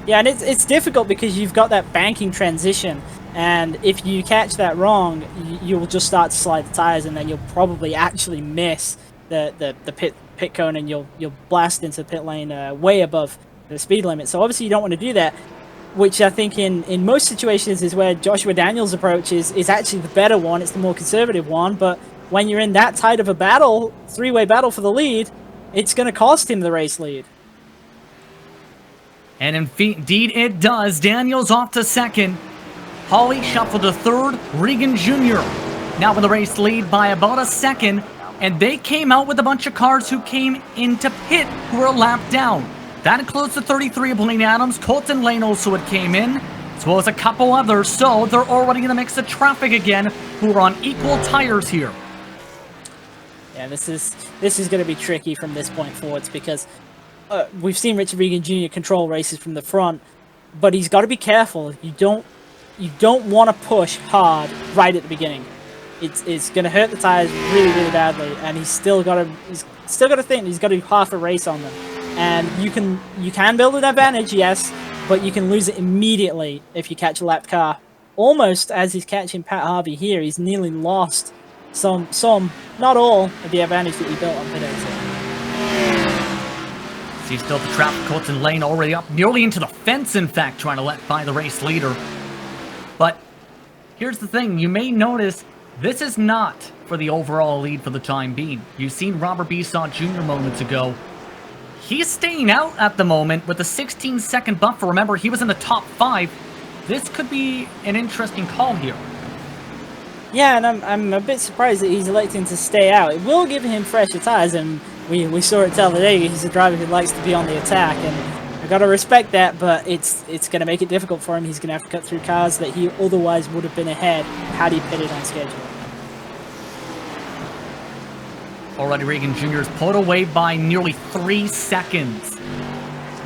Yeah, and it's difficult because you've got that banking transition, and if you catch that wrong, you'll just start to slide the tires, and then you'll probably actually miss the pit cone, and you'll blast into the pit lane way above the speed limit. So obviously you don't want to do that, which I think in most situations is where Joshua Daniels' approach is actually the better one. It's the more conservative one, but when you're in that tight of a battle, 3-way battle for the lead, it's going to cost him the race lead. And indeed it does. Daniels off to second. Hawley shuffled to third. Reagan Jr. now in the race lead by about a second. And they came out with a bunch of cars who came into pit who were a lap down. That includes the 33 of Blaine Adams. Colton Lane also had came in, as well as a couple others. So they're already in the mix of traffic again, who are on equal tires here. Yeah, this is going to be tricky from this point forwards because we've seen Richard Reagan Jr. control races from the front, but he's got to be careful. You don't want to push hard right at the beginning. It's going to hurt the tires really, really badly, and he's still got to think he's got to do half a race on them. And you can build an advantage, yes, but you can lose it immediately if you catch a lapped car. Almost as he's catching Pat Harvey here, he's nearly lost some, not all, of the advantage that he built on pit exit. See still the traffic. Colton Lane already up nearly into the fence, in fact, trying to let by the race leader. But here's the thing. You may notice this is not for the overall lead for the time being. You've seen Robert Bisson Jr. moments ago. He's staying out at the moment with a 16-second buffer. Remember, he was in the top 5. This could be an interesting call here. Yeah, and I'm a bit surprised that he's electing to stay out. It will give him fresher tires, and we saw it the other day. He's a driver who likes to be on the attack, and I got to respect that, but it's going to make it difficult for him. He's going to have to cut through cars that he otherwise would have been ahead had he pitted on schedule. Already Reagan Jr. is pulled away by nearly 3 seconds.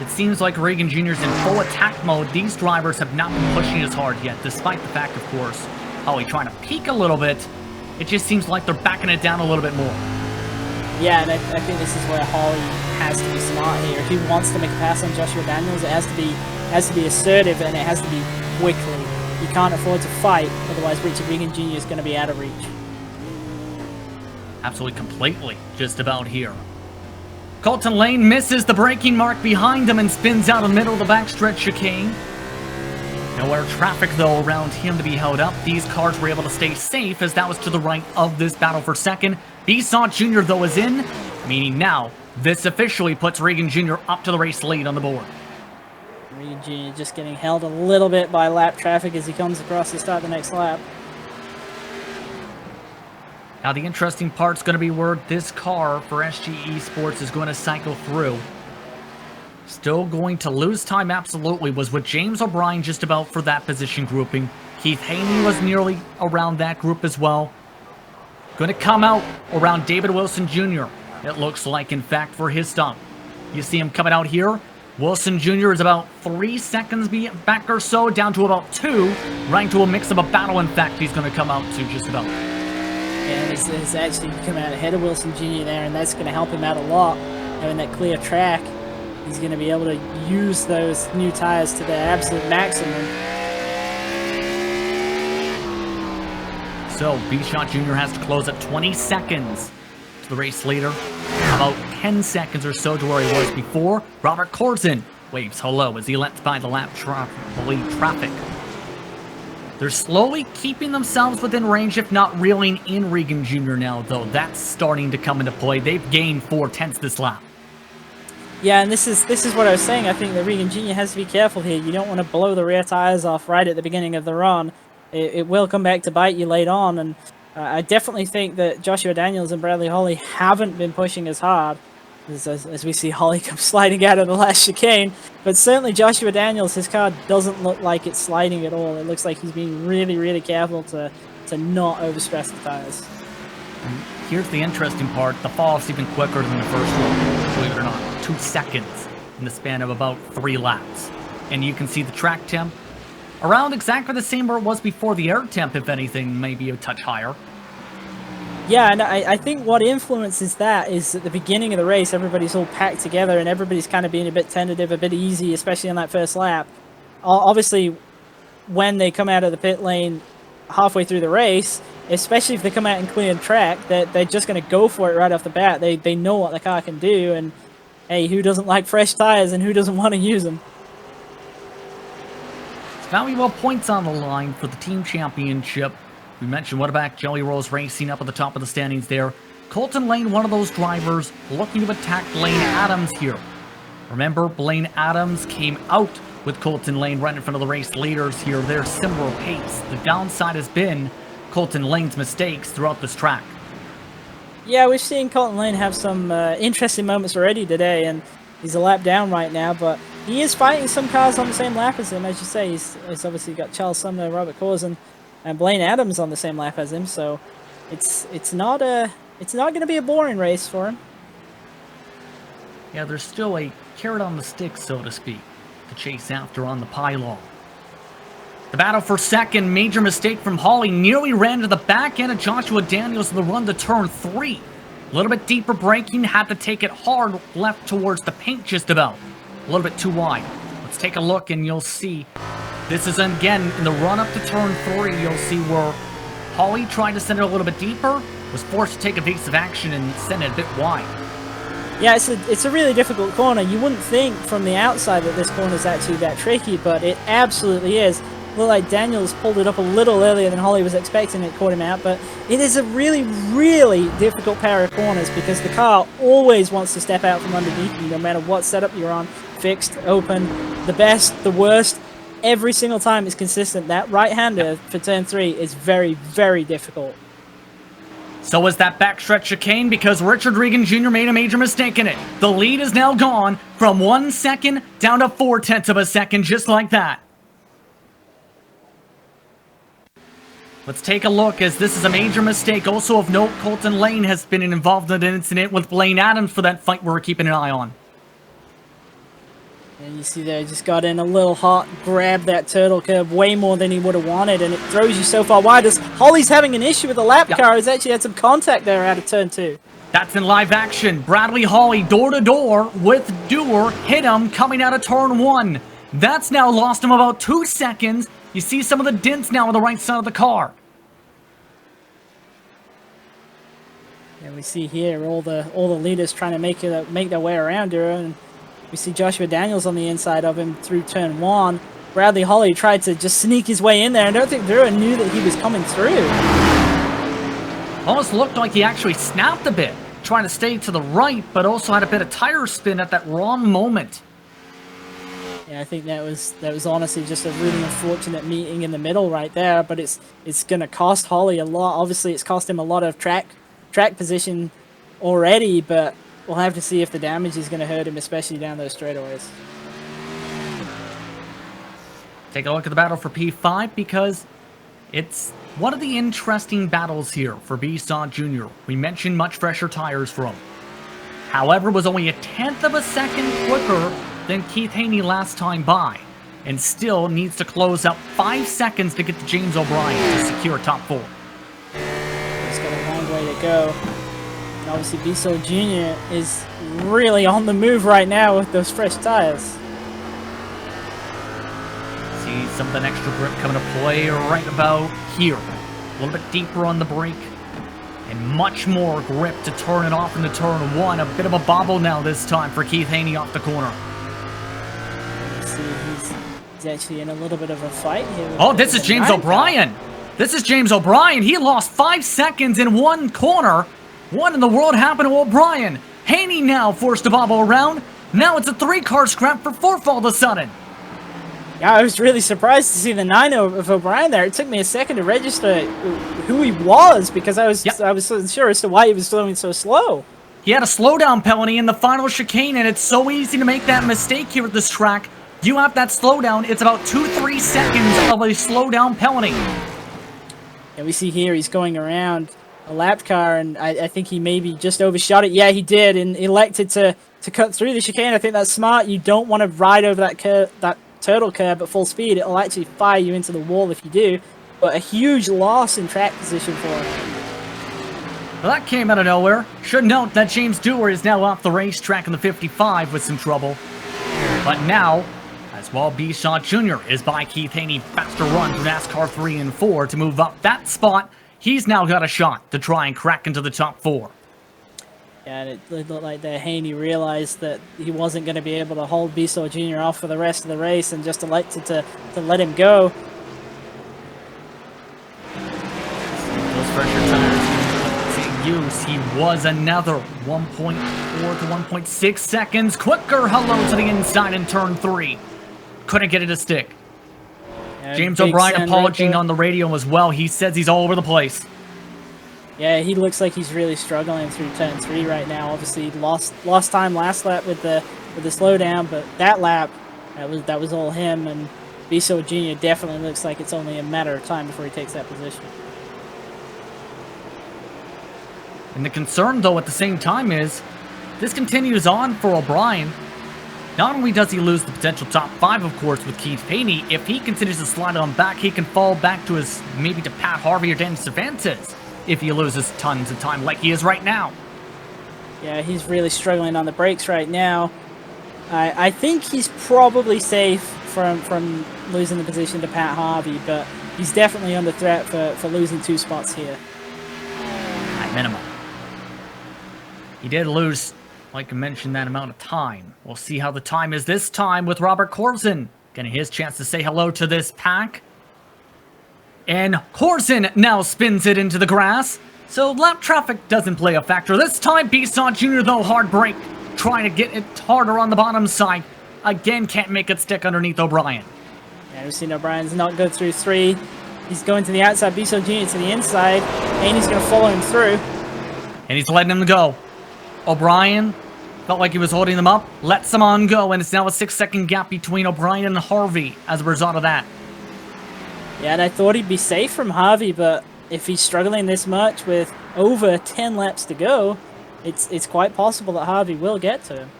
It seems like Reagan Jr. is in full attack mode. These drivers have not been pushing as hard yet, despite the fact, of course, Holly trying to peak a little bit. It just seems like they're backing it down a little bit more. Yeah, and I think this is where Holly has to be smart here. If he wants to make a pass on Joshua Daniels, it has to be assertive, and it has to be quickly. You can't afford to fight, otherwise Richard Reagan Jr. is going to be out of reach. Absolutely completely, just about here. Colton Lane misses the braking mark behind him and spins out in the middle of the backstretch chicane. Nowhere traffic, though, around him to be held up. These cars were able to stay safe, as that was to the right of this battle for second. Besant Jr., though, is in, meaning now this officially puts Reagan Jr. up to the race lead on the board. Reagan Jr. just getting held a little bit by lap traffic as he comes across to start the next lap. Now, the interesting part's going to be where this car for SG eSports is going to cycle through. Still going to lose time, absolutely, was with James O'Brien just about for that position grouping. Keith Haney was nearly around that group as well. Going to come out around David Wilson Jr., it looks like, in fact, for his stop. You see him coming out here. Wilson Jr. is about 3 seconds back or so, down to about 2. Right into a mix of a battle, in fact, he's going to come out to just about. And he's actually come out ahead of Wilson Jr. there, and that's going to help him out a lot. Having that clear track, he's going to be able to use those new tires to their absolute maximum. So, Besant Jr. has to close at 20 seconds to the race leader. About 10 seconds or so to where he was before. Robert Corzin waves hello as he lets by the lap traffic. They're slowly keeping themselves within range, if not reeling in Reagan Jr. now, though. That's starting to come into play. They've gained 4/10 this lap. Yeah, and this is what I was saying. I think that Reagan Jr. has to be careful here. You don't want to blow the rear tires off right at the beginning of the run. It will come back to bite you late on, and I definitely think that Joshua Daniels and Bradley Holly haven't been pushing as hard as we see Holly come sliding out of the last chicane. But certainly Joshua Daniels, his car doesn't look like it's sliding at all. It looks like he's being really, really careful to not overstress the tires. And here's the interesting part. The fall-off's even quicker than the first one, believe it or not. 2 seconds in the span of about 3 laps. And you can see the track temp around exactly the same where it was before. The air temp, if anything, maybe a touch higher. Yeah, and I think what influences that is at the beginning of the race, everybody's all packed together and everybody's kind of being a bit tentative, a bit easy, especially on that first lap. Obviously, when they come out of the pit lane halfway through the race, especially if they come out and clear track, they're just going to go for it right off the bat. They know what the car can do, and hey, who doesn't like fresh tires and who doesn't want to use them? It's valuable points on the line for the team championship. We mentioned Wetterback Jelly Rolls Racing up at the top of the standings there. Colton Lane, one of those drivers looking to attack Blaine Adams here. Remember, Blaine Adams came out with Colton Lane right in front of the race leaders here. They're similar pace. The downside has been Colton Lane's mistakes throughout this track. Yeah, we've seen Colton Lane have some interesting moments already today, and he's a lap down right now, but he is fighting some cars on the same lap as him. As you say, he's obviously got Charles Sumner, Robert Corzin, and Blaine Adams on the same lap as him, so it's not going to be a boring race for him. Yeah, there's still a carrot on the stick, so to speak, to chase after on the pylon. The battle for second, major mistake from Holly, nearly ran to the back end of Joshua Daniels in the run to turn 3. A little bit deeper braking, had to take it hard left towards the paint just about. A little bit too wide. Let's take a look and you'll see. This is, again, in the run up to turn 3, you'll see where Holly tried to send it a little bit deeper, was forced to take evasive action and send it a bit wide. Yeah, it's a really difficult corner. You wouldn't think from the outside that this corner is actually that tricky, but it absolutely is. Looked like Daniels pulled it up a little earlier than Holly was expecting. It caught him out, but it is a really, really difficult pair of corners because the car always wants to step out from underneath you, no matter what setup you're on. Fixed, open, the best, the worst. Every single time it's consistent. That right-hander for turn 3 is very, very difficult. So is that backstretch chicane because Richard Reagan Jr. made a major mistake in it. The lead is now gone from 1 second down to 0.4 of a second, just like that. Let's take a look, as this is a major mistake. Also of note, Colton Lane has been involved in an incident with Blaine Adams for that fight we're keeping an eye on. And you see there, just got in a little hot, grabbed that turtle curb way more than he would have wanted, and it throws you so far wide. As Holly's having an issue with the lap car, who's actually had some contact there out of turn 2. That's in live action. Bradley Holly, door-to-door with Dewar, hit him coming out of turn 1. That's now lost him about 2 seconds. You see some of the dents now on the right side of the car. And we see here all the leaders trying to make their way around her, and we see Joshua Daniels on the inside of him through turn 1. Bradley Holly tried to just sneak his way in there. I don't think Dewar knew that he was coming through. Almost looked like he actually snapped a bit, trying to stay to the right, but also had a bit of tire spin at that wrong moment. Yeah, I think that was honestly just a really unfortunate meeting in the middle right there, but it's going to cost Holly a lot. Obviously, it's cost him a lot of track position already, but we'll have to see if the damage is going to hurt him, especially down those straightaways. Take a look at the battle for P5, because it's one of the interesting battles here for B-Saw Jr. We mentioned much fresher tires for him. However, was only a 1/10 of a second quicker than Keith Haney last time by, and still needs to close up 5 seconds to get to James O'Brien to secure top 4. He's got a long way to go. And obviously, B-Saw Jr. is really on the move right now with those fresh tires. See some of that extra grip coming to play right about here. A little bit deeper on the brake, and much more grip to turn it off into turn 1. A bit of a bobble now this time for Keith Haney off the corner. You see he's actually in a little bit of a fight here. Oh, this is James O'Brien. This is James O'Brien. He lost 5 seconds in one corner. What in the world happened to O'Brien? Haney now forced to bobble around. Now it's a 3-car scrap for 4th all of a sudden. Yeah, I was really surprised to see the 9 of O'Brien there. It took me a second to register who he was, because I was so unsure as to why he was going so slow. He had a slowdown penalty in the final chicane, and it's so easy to make that mistake here at this track. You have that slowdown, it's about 2-3 seconds of a slowdown penalty. And we see here he's going around a lap car, and I think he maybe just overshot it. Yeah, he did, and elected to cut through the chicane. I think that's smart. You don't want to ride over that turtle curb at full speed. It'll actually fire you into the wall if you do. But a huge loss in track position for him. Well, that came out of nowhere. Should note that James Dewar is now off the racetrack in the 55 with some trouble. But now, as well, B-Saw Jr. is by Keith Haney. Faster run through NASCAR 3 and 4 to move up that spot. He's now got a shot to try and crack into the top 4. Yeah, and it looked like that Haney realized that he wasn't going to be able to hold B-Saw Jr. off for the rest of the race, and just elected to let him go. Those fresher tires in use. He was another 1.4 to 1.6 seconds quicker. Hello to the inside in turn 3. Couldn't get it to stick. Yeah, James O'Brien apologizing on the radio as well. He says he's all over the place. Yeah, he looks like he's really struggling through turn 3 right now. Obviously, lost time last lap with the slowdown, but that lap, that was all him. And B-Saw Jr. definitely looks like it's only a matter of time before he takes that position. And the concern, though, at the same time is, this continues on for O'Brien. Not only does he lose the potential top 5, of course, with Keith Haney, if he continues to slide on back, he can fall back to maybe to Pat Harvey or Dan Cervantes if he loses tons of time like he is right now. Yeah, he's really struggling on the brakes right now. I think he's probably safe from losing the position to Pat Harvey, but he's definitely under threat for losing 2 spots here. At minimum. He did lose, like I mentioned, that amount of time. We'll see how the time is this time with Robert Corzin. Getting his chance to say hello to this pack. And Corzin now spins it into the grass. So lap traffic doesn't play a factor. This time, B-Saw Jr., though, hard brake. Trying to get it harder on the bottom side. Again, can't make it stick underneath O'Brien. Yeah, we've seen O'Brien's not go through 3. He's going to the outside, Biso Jr. to the inside. Haney's going to follow him through. And he's letting him go. O'Brien felt like he was holding them up, lets them on go, and it's now a 6-second gap between O'Brien and Harvey as a result of that. Yeah, and I thought he'd be safe from Harvey, but if he's struggling this much with over 10 laps to go, it's quite possible that Harvey will get to him.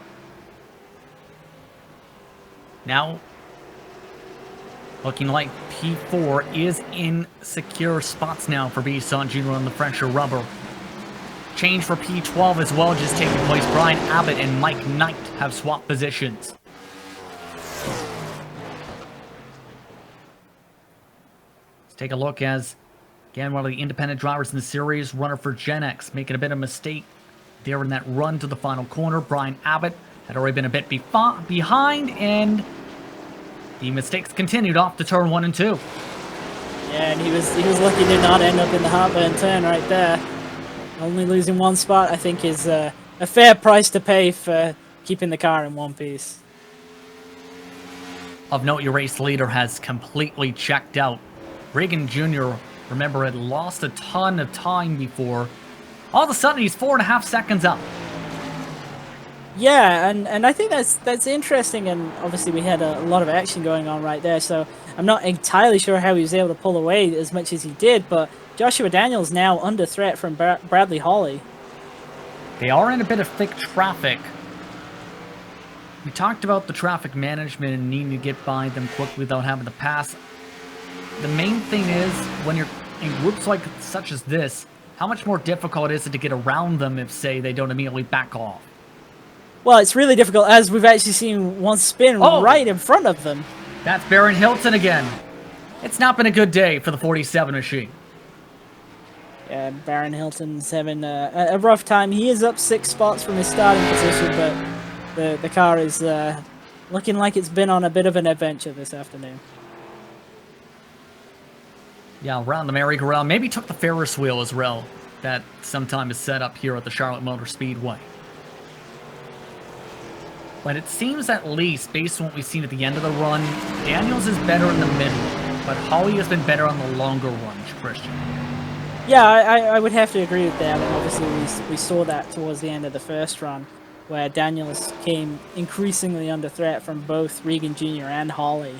Now, looking like P4 is in secure spots now for Biso Jr. on the fresher rubber. Change for P12 as well just taking place. Brian Abbott and Mike Knight have swapped positions. Let's take a look as, again, one of the independent drivers in the series, runner for Gen X, making a bit of a mistake there in that run to the final corner. Brian Abbott had already been a bit behind, and the mistakes continued off to turn 1 and 2. Yeah, and he was lucky to not end up in the heartburn turn right there. Only losing one spot, I think, is a fair price to pay for keeping the car in one piece. Of note, your race leader has completely checked out. Reagan Jr., remember, had lost a ton of time before. All of a sudden, he's 4.5 seconds up. Yeah, and I think that's interesting, and obviously we had a lot of action going on right there, so I'm not entirely sure how he was able to pull away as much as he did, but Joshua Daniels now under threat from Bradley Hawley. They are in a bit of thick traffic. We talked about the traffic management and needing to get by them quickly without having to pass. The main thing is, when you're in groups like such as this, how much more difficult is it to get around them if, say, they don't immediately back off? Well, it's really difficult, as we've actually seen one spin right in front of them. That's Baron Hilton again. It's not been a good day for the 47 machine. Yeah, Baron Hilton's having a rough time. He is up 6 spots from his starting position, but the car is looking like it's been on a bit of an adventure this afternoon. Yeah, around the merry-go-round. Maybe took the Ferris wheel as well. That sometime is set up here at the Charlotte Motor Speedway. But it seems, at least, based on what we've seen at the end of the run, Daniels is better in the middle, but Hawley has been better on the longer runs, Christian. Yeah, I would have to agree with that. And obviously, we saw that towards the end of the first run, where Daniels came increasingly under threat from both Reagan Jr. and Hawley.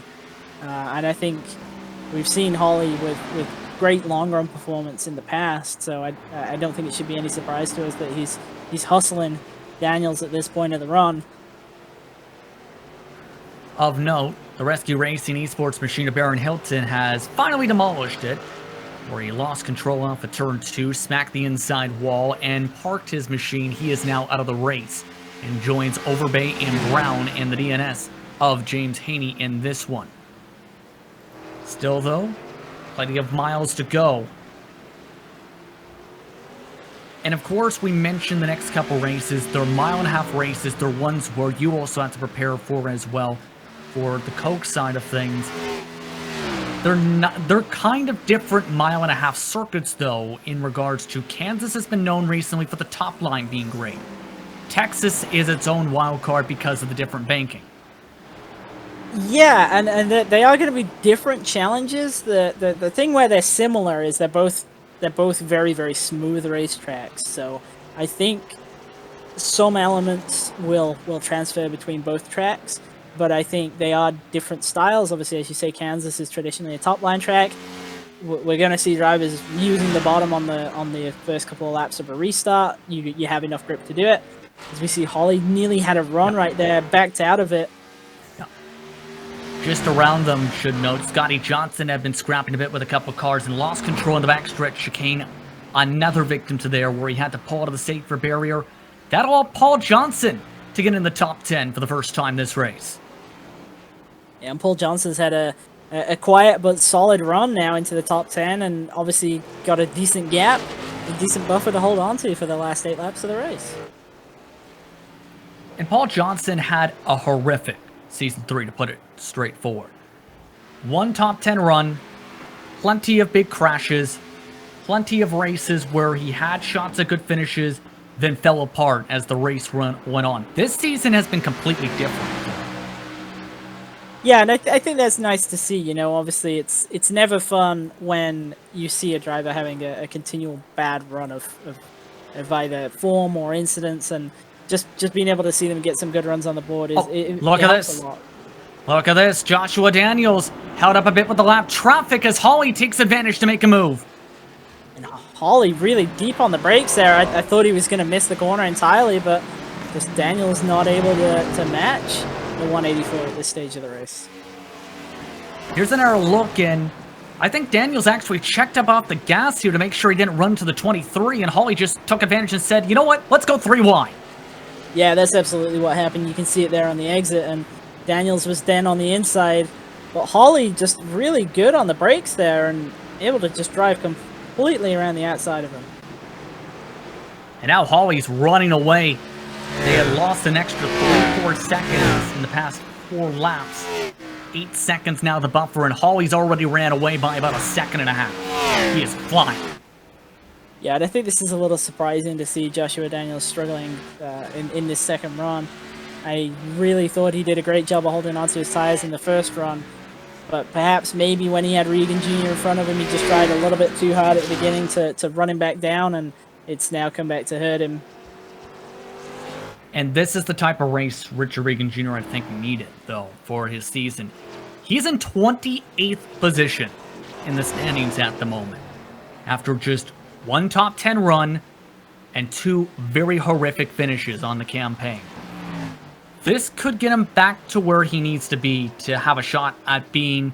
And I think we've seen Hawley with great long-run performance in the past, so I don't think it should be any surprise to us that he's hustling Daniels at this point of the run. Of note, the Rescue Racing eSports machine of Baron Hilton has finally demolished it, where he lost control off of turn 2, smacked the inside wall, and parked his machine. He is now out of the race and joins Overbay and Brown and the DNS of James Haney in this one. Still, though, plenty of miles to go. And of course, we mentioned the next couple races. They're mile-and-a-half races. They're ones where you also have to prepare for as well. For the Coke side of things, they're kind of different mile-and-a-half circuits, though, in regards to Kansas has been known recently for the top line being great. Texas is its own wild card because of the different banking. Yeah, and they are going to be different challenges. The thing where they're similar is they're both very, very smooth racetracks. So I think some elements will transfer between both tracks. But I think they are different styles. Obviously, as you say, Kansas is traditionally a top-line track. We're going to see drivers using the bottom on the first couple of laps of a restart. You have enough grip to do it. As we see, Hawley nearly had a run right there, backed out of it. Just around them, should note, Scotty Johnson had been scrapping a bit with a couple of cars and lost control in the backstretch chicane. Another victim to there where he had to pull out of the safer barrier. That all Paul Johnson to get in the top 10 for the first time this race. Yeah, and Paul Johnson's had a quiet but solid run now into the top 10, and obviously got a decent gap, a decent buffer to hold on to for the last 8 laps of the race. And Paul Johnson had a horrific Season 3, to put it straightforward. One top 10 run, plenty of big crashes, plenty of races where he had shots at good finishes, then fell apart as the race run went on. This season has been completely different. Yeah, and I think that's nice to see. You know, obviously it's never fun when you see a driver having a continual bad run of either form or incidents, and just being able to see them get some good runs on the board is look it at helps this. a lot. Look at this. Joshua Daniels held up a bit with the lap traffic as Holly takes advantage to make a move. And Holly really deep on the brakes there. I thought he was going to miss the corner entirely, but just Daniels not able to match the 184 at this stage of the race. Here's another look in. I think Daniels actually checked up off the gas here to make sure he didn't run to the 23, and Holly just took advantage and said, you know what, let's go 3 wide. Yeah, that's absolutely what happened. You can see it there on the exit, and Daniels was then on the inside, but Holly just really good on the brakes there and able to just drive completely around the outside of him. And now Holly's running away. They had lost an extra 4 seconds in the past 4 laps. 8 seconds now the buffer, and Holly's already ran away by about 1.5 seconds. He is flying. Yeah, and I think this is a little surprising to see Joshua Daniels struggling in this second run. I really thought he did a great job of holding onto his tires in the first run, but perhaps maybe when he had Reagan Jr. in front of him, he just tried a little bit too hard at the beginning to run him back down, and it's now come back to hurt him. And this is the type of race Richard Reagan Jr. I think needed, though, for his season. He's in 28th position in the standings at the moment, after just 1 top 10 run and 2 very horrific finishes on the campaign. This could get him back to where he needs to be to have a shot at being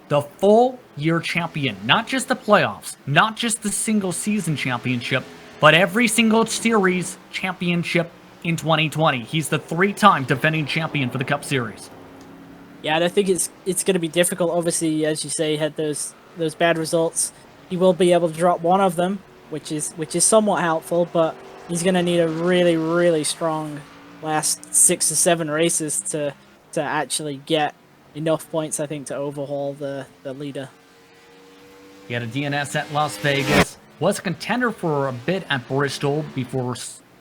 the full year champion. Not just the playoffs, not just the single season championship, but every single series championship in 2020. He's the 3-time defending champion for the Cup Series. Yeah, and I think it's going to be difficult. Obviously, as you say, he had those bad results. He will be able to drop one of them, which is somewhat helpful, but he's going to need a really, really strong last 6 or 7 races to actually get enough points, I think, to overhaul the leader. He had a DNS at Las Vegas. Was a contender for a bit at Bristol before,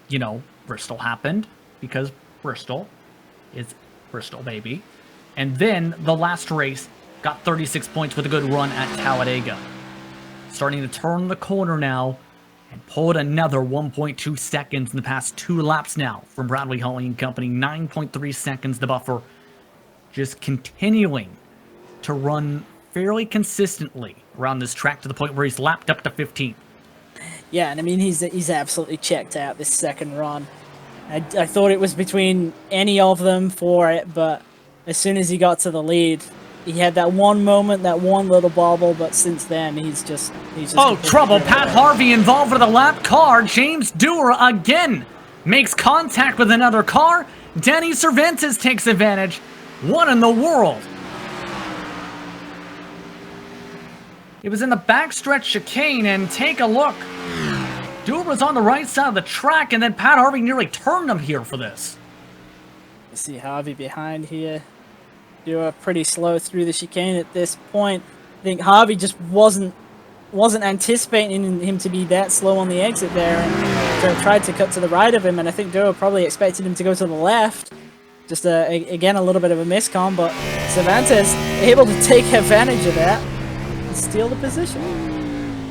you know, Bristol happened, because Bristol is Bristol, baby. And then the last race got 36 points with a good run at Talladega. Starting to turn the corner now and pulled another 1.2 seconds in the past 2 laps now from Bradley Holly and company. 9.3 seconds the buffer. Just continuing to run fairly consistently around this track to the point where he's lapped up to 15th. Yeah, and I mean, he's absolutely checked out this second run. I thought it was between any of them for it, but as soon as he got to the lead, he had that one moment, that one little bobble, but since then, he's just oh, trouble. Pat Harvey involved with a lap car. James Dewar again makes contact with another car. Danny Cervantes takes advantage. What in the world? It was in the backstretch chicane, and take a look. Dewar was on the right side of the track, and then Pat Harvey nearly turned him here for this. You see Harvey behind here. Dewar pretty slow through the chicane at this point. I think Harvey just wasn't anticipating him to be that slow on the exit there, and tried to cut to the right of him, and I think Dewar probably expected him to go to the left. Just, again, a little bit of a miscom, but Cervantes able to take advantage of that and steal the position.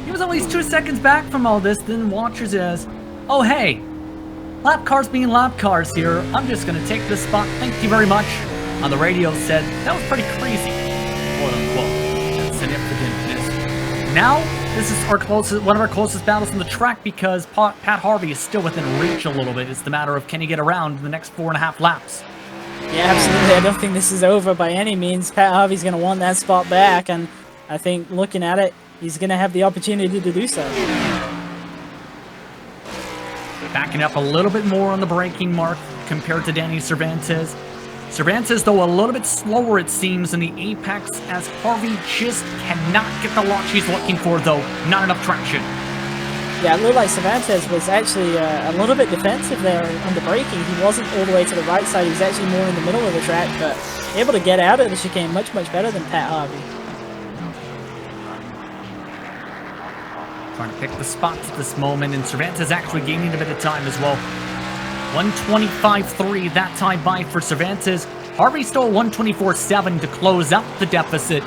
He was at least 2 seconds back from all this, then watchers as, oh hey, lap cars being lap cars here, I'm just going to take this spot, thank you very much. On the radio said, that was pretty crazy, quote unquote, that's significantness. Now, this is one of our closest battles on the track because Pat Harvey is still within reach a little bit. It's the matter of can he get around in the next 4.5 laps. Yeah, absolutely. I don't think this is over by any means. Pat Harvey's going to want that spot back, and I think looking at it, he's going to have the opportunity to do so. Backing up a little bit more on the braking mark compared to Danny Cervantes. Cervantes, though, a little bit slower, it seems, in the apex, as Harvey just cannot get the launch he's looking for, though. Not enough traction. Yeah, it looked like Cervantes was actually a little bit defensive there on the braking. He wasn't all the way to the right side. He was actually more in the middle of the track, but able to get out of the chicane much, much better than Pat Harvey. Trying to pick the spots at this moment, and Cervantes actually gaining a bit of time as well. 1:25.3 that time by for Cervantes. Harvey stole 124.7 to close up the deficit.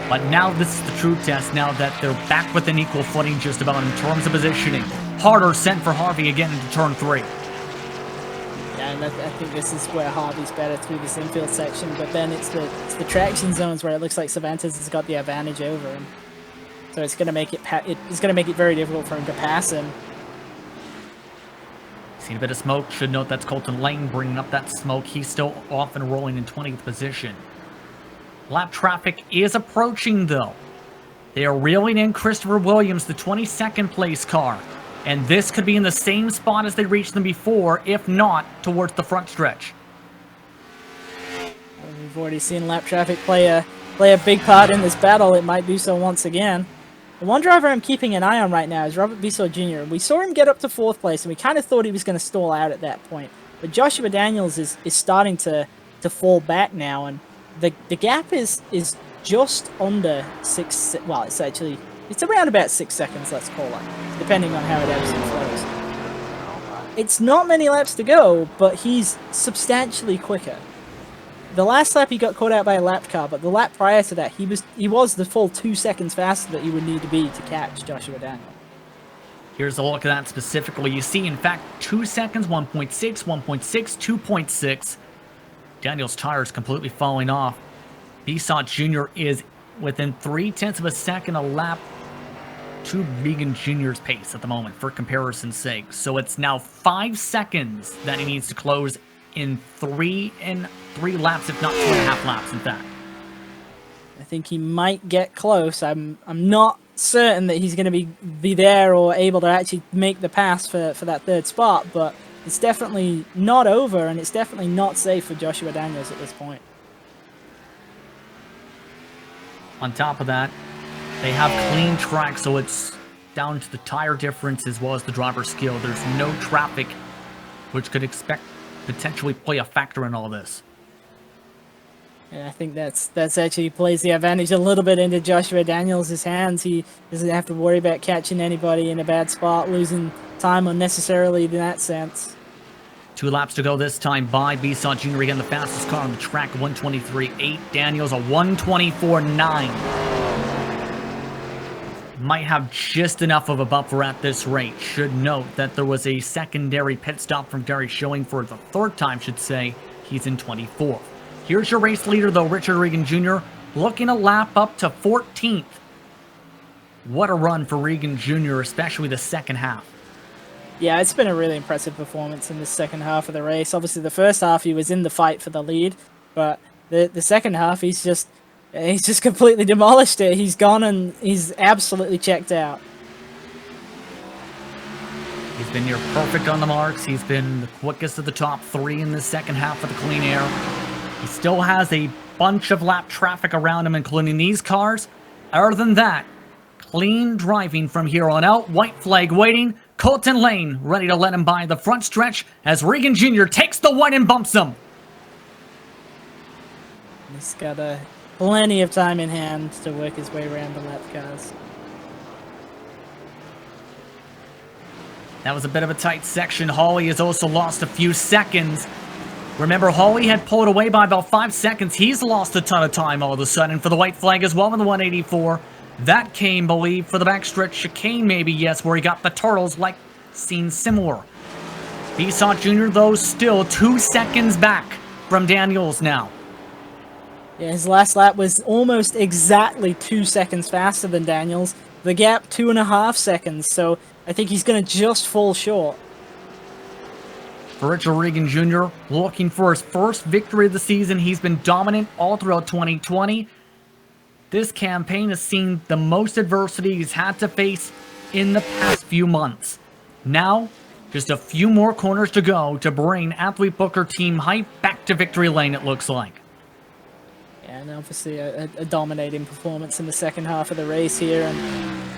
But now this is the true test, now that they're back within equal footing just about in terms of positioning. Harder sent for Harvey again into turn 3. Yeah, and I think this is where Harvey's better through this infield section, but then it's the traction zones where it looks like Cervantes has got the advantage over him. So it's going to make it very difficult for him to pass him. Seen a bit of smoke. Should note that's Colton Lane bringing up that smoke. He's still off and rolling in 20th position. Lap traffic is approaching, though. They are reeling in Christopher Williams, the 22nd place car. And this could be in the same spot as they reached them before, if not towards the front stretch. We've already seen lap traffic play a big part in this battle. It might do so once again. The one driver I'm keeping an eye on right now is Robert Bissell Jr. We saw him get up to 4th place, and we kind of thought he was going to stall out at that point. But Joshua Daniels is starting to fall back now, and the gap is just under 6. Well, it's around about 6 seconds, let's call it, depending on how it ebbs and flows. It's not many laps to go, but he's substantially quicker. The last lap he got caught out by a lap car, but the lap prior to that, he was the full 2 seconds faster that he would need to be to catch Joshua Daniels. Here's a look at that specifically. You see, in fact, 2 seconds, 1.6, 1.6, 2.6. Daniels' tires completely falling off. Bissell Jr. is within 0.3 of a second a lap to Reagan Jr.'s pace at the moment, for comparison's sake. So it's now 5 seconds that he needs to close in 3 laps, if not 2.5 laps, in fact. I think he might get close. I'm not certain that he's going to be there or able to actually make the pass for that 3rd spot, but it's definitely not over, and it's definitely not safe for Joshua Daniels at this point. On top of that, they have clean track, so it's down to the tire difference as well as the driver's skill. There's no traffic, which could potentially play a factor in all this. And I think that's actually plays the advantage a little bit into Joshua Daniels' hands. He doesn't have to worry about catching anybody in a bad spot, losing time unnecessarily in that sense. 2 laps to go this time by Bissell Jr. Again, the fastest car on the track, 123.8. Daniels, a 124.9. Might have just enough of a buffer at this rate. Should note that there was a secondary pit stop from Gary showing for the 3rd time, should say. He's in 24th. Here's your race leader, though, Richard Reagan Jr., looking to lap up to 14th. What a run for Reagan Jr., especially the second half. Yeah, it's been a really impressive performance in the second half of the race. Obviously, the first half he was in the fight for the lead, but the second half he's just completely demolished it. He's gone and he's absolutely checked out. He's been near perfect on the marks. He's been the quickest of the top 3 in the second half of the clean air. He still has a bunch of lap traffic around him, including these cars. Other than that, clean driving from here on out. White flag waiting. Colton Lane ready to let him by the front stretch as Reagan Jr. takes the white and bumps him. He's got plenty of time in hand to work his way around the lap cars. That was a bit of a tight section. Hawley has also lost a few seconds. Remember, Hawley had pulled away by about 5 seconds. He's lost a ton of time all of a sudden for the white flag as well in the 184. That came, believe, for the backstretch chicane, maybe, yes, where he got the turtles, like, seen similar. Bissell Jr., though, still 2 seconds back from Daniels now. Yeah, his last lap was almost exactly 2 seconds faster than Daniels. The gap, 2.5 seconds, so I think he's going to just fall short. For Richard Reagan Jr., looking for his first victory of the season. He's been dominant all throughout 2020. This campaign has seen the most adversity he's had to face in the past few months. Now, just a few more corners to go to bring Athlete Booker Team Hype back to victory lane, it looks like. Yeah, and obviously a dominating performance in the second half of the race here, and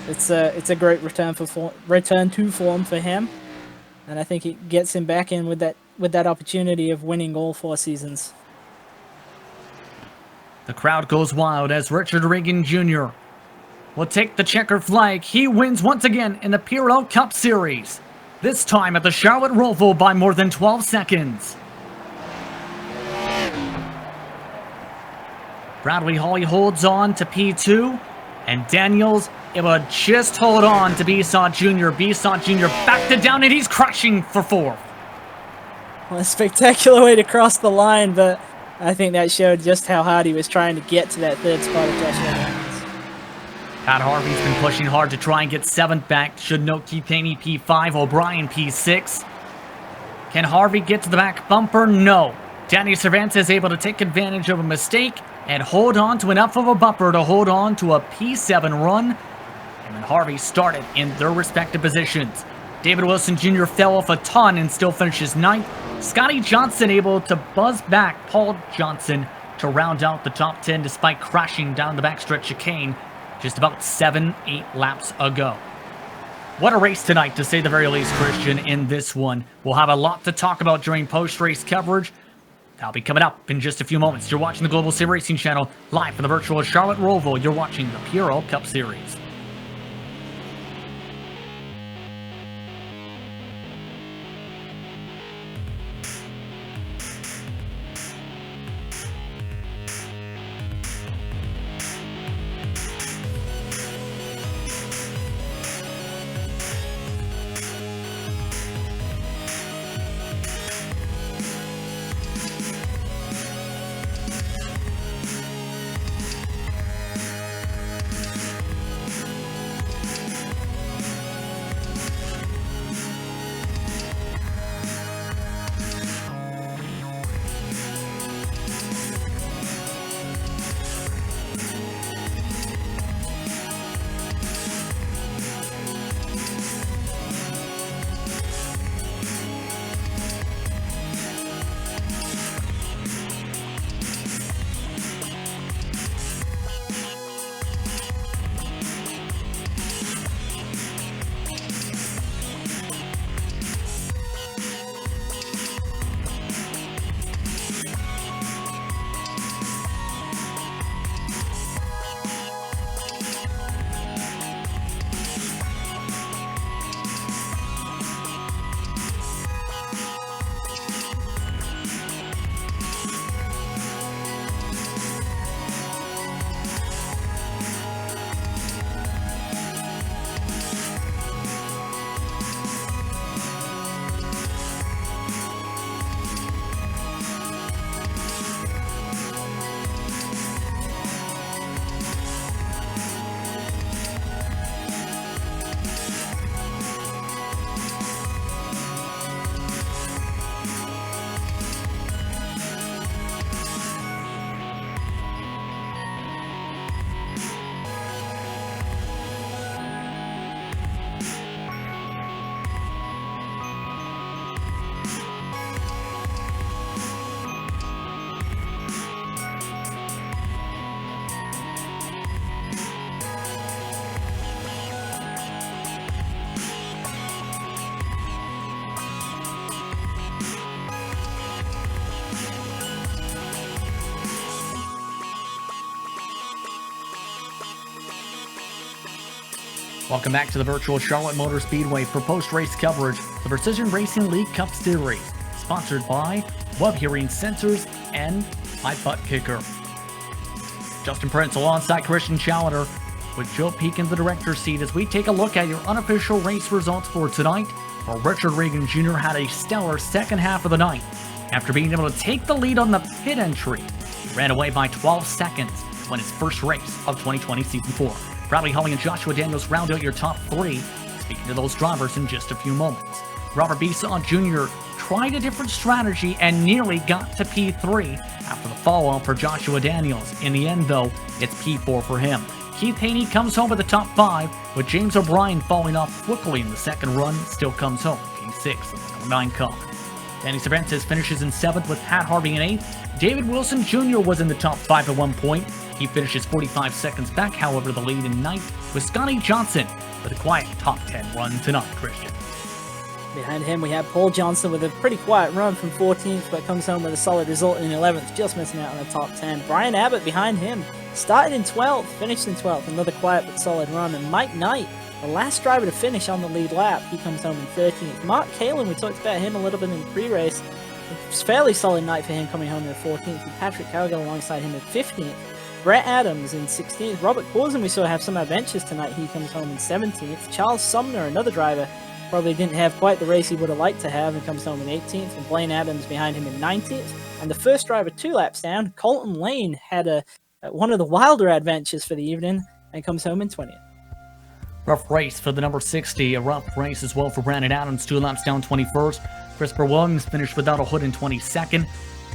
it's a great return to form for him, and I think it gets him back in with that opportunity of winning all 4 seasons. The crowd goes wild as Richard Reagan Jr. will take the checker flag. He wins once again in the PRL Cup Series, this time at the Charlotte Roval by more than 12 seconds. Bradley Holly holds on to P2, and Daniels able to just hold on to Besant Jr. Besant Jr. backed it down, and he's crashing for 4th. Well, a spectacular way to cross the line, but I think that showed just how hard he was trying to get to that 3rd spot of Joshua Daniels. Pat Harvey's been pushing hard to try and get 7th back. Should note Keith Haney P5, O'Brien P6. Can Harvey get to the back bumper? No. Danny Cervantes able to take advantage of a mistake and hold on to enough of a bumper to hold on to a P7 run. And then Harvey started in their respective positions. David Wilson Jr. fell off a ton and still finishes 9th. Scotty Johnson able to buzz back Paul Johnson to round out the top 10 despite crashing down the backstretch chicane just about 7-8 laps ago. What a race tonight, to say the very least, Christian, in this one. We'll have a lot to talk about during post-race coverage. That'll be coming up in just a few moments. You're watching the Global SimRacing Channel, live from the virtual Charlotte Roval. You're watching the PRL Cup Series. Welcome back to the virtual Charlotte Motor Speedway for post-race coverage, the Precision Racing League Cup Series, sponsored by Web Hearing Sensors and by ButtKicker. Justin Prince alongside Christian Challenger with Joe Peak in the director's seat as we take a look at your unofficial race results for tonight, where Richard Reagan Jr. had a stellar second half of the night. After being able to take the lead on the pit entry, he ran away by 12 seconds to win his first race of 2020 Season 4. Bradley Holly and Joshua Daniels round out your top 3. Speaking to those drivers in just a few moments. Robert Besant Jr. tried a different strategy and nearly got to P3 after the fall-off for Joshua Daniels. In the end, though, it's P4 for him. Keith Haney comes home with the top 5, with James O'Brien falling off quickly in the second run, still comes home P6 of the number 9 car. Danny Cervantes finishes in 7th with Pat Harvey in 8th. David Wilson Jr. was in the top 5 at one point. He finishes 45 seconds back, however, the lead in 9th with Scotty Johnson with a quiet top 10 run tonight, Christian. Behind him, we have Paul Johnson with a pretty quiet run from 14th, but comes home with a solid result in 11th, just missing out on the top 10. Brian Abbott behind him, started in 12th, finished in 12th, another quiet but solid run. And Mike Knight, the last driver to finish on the lead lap, he comes home in 13th. Mark Kalin, we talked about him a little bit in the pre-race. It's a fairly solid night for him coming home in 14th, with Patrick Cargill alongside him in 15th. Brett Adams in 16th. Robert Corson, we saw have some adventures tonight. He comes home in 17th. Charles Sumner, another driver, probably didn't have quite the race he would have liked to have, and comes home in 18th. And Blaine Adams behind him in 19th. And the first driver 2 laps down, Colton Lane, had one of the wilder adventures for the evening and comes home in 20th. Rough race for the number 60. A rough race as well for Brandon Adams, 2 laps down, 21st. Christopher Williams finished without a hood in 22nd.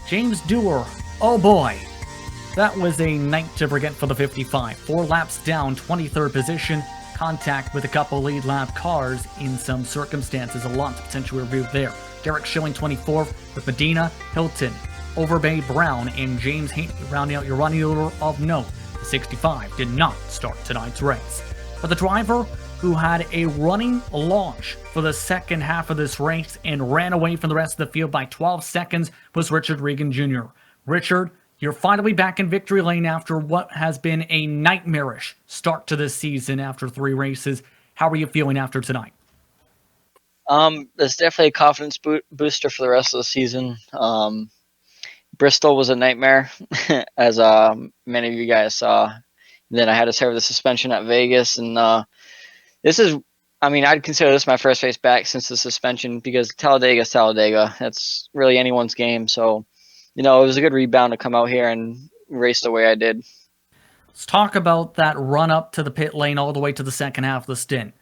James Dewar, oh boy, that was a night to forget for the 55. 4 laps down, 23rd position. Contact with a couple lead lap cars in some circumstances. A lot to potentially review there. Derek Schilling, 24th, with Medina, Hilton, Overbay, Brown, and James Haney rounding out your running order of note. The 65 did not start tonight's race. But the driver who had a running launch for the second half of this race and ran away from the rest of the field by 12 seconds was Richard Reagan Jr. Richard, you're finally back in victory lane after what has been a nightmarish start to this season after 3 races. How are you feeling after tonight? It's definitely a confidence booster for the rest of the season. Bristol was a nightmare, as many of you guys saw. Then I had to serve the suspension at Vegas, and this is, I mean, I'd consider this my first race back since the suspension, because Talladega's Talladega. That's really anyone's game. So, it was a good rebound to come out here and race the way I did. Let's talk about that run up to the pit lane all the way to the second half of the stint.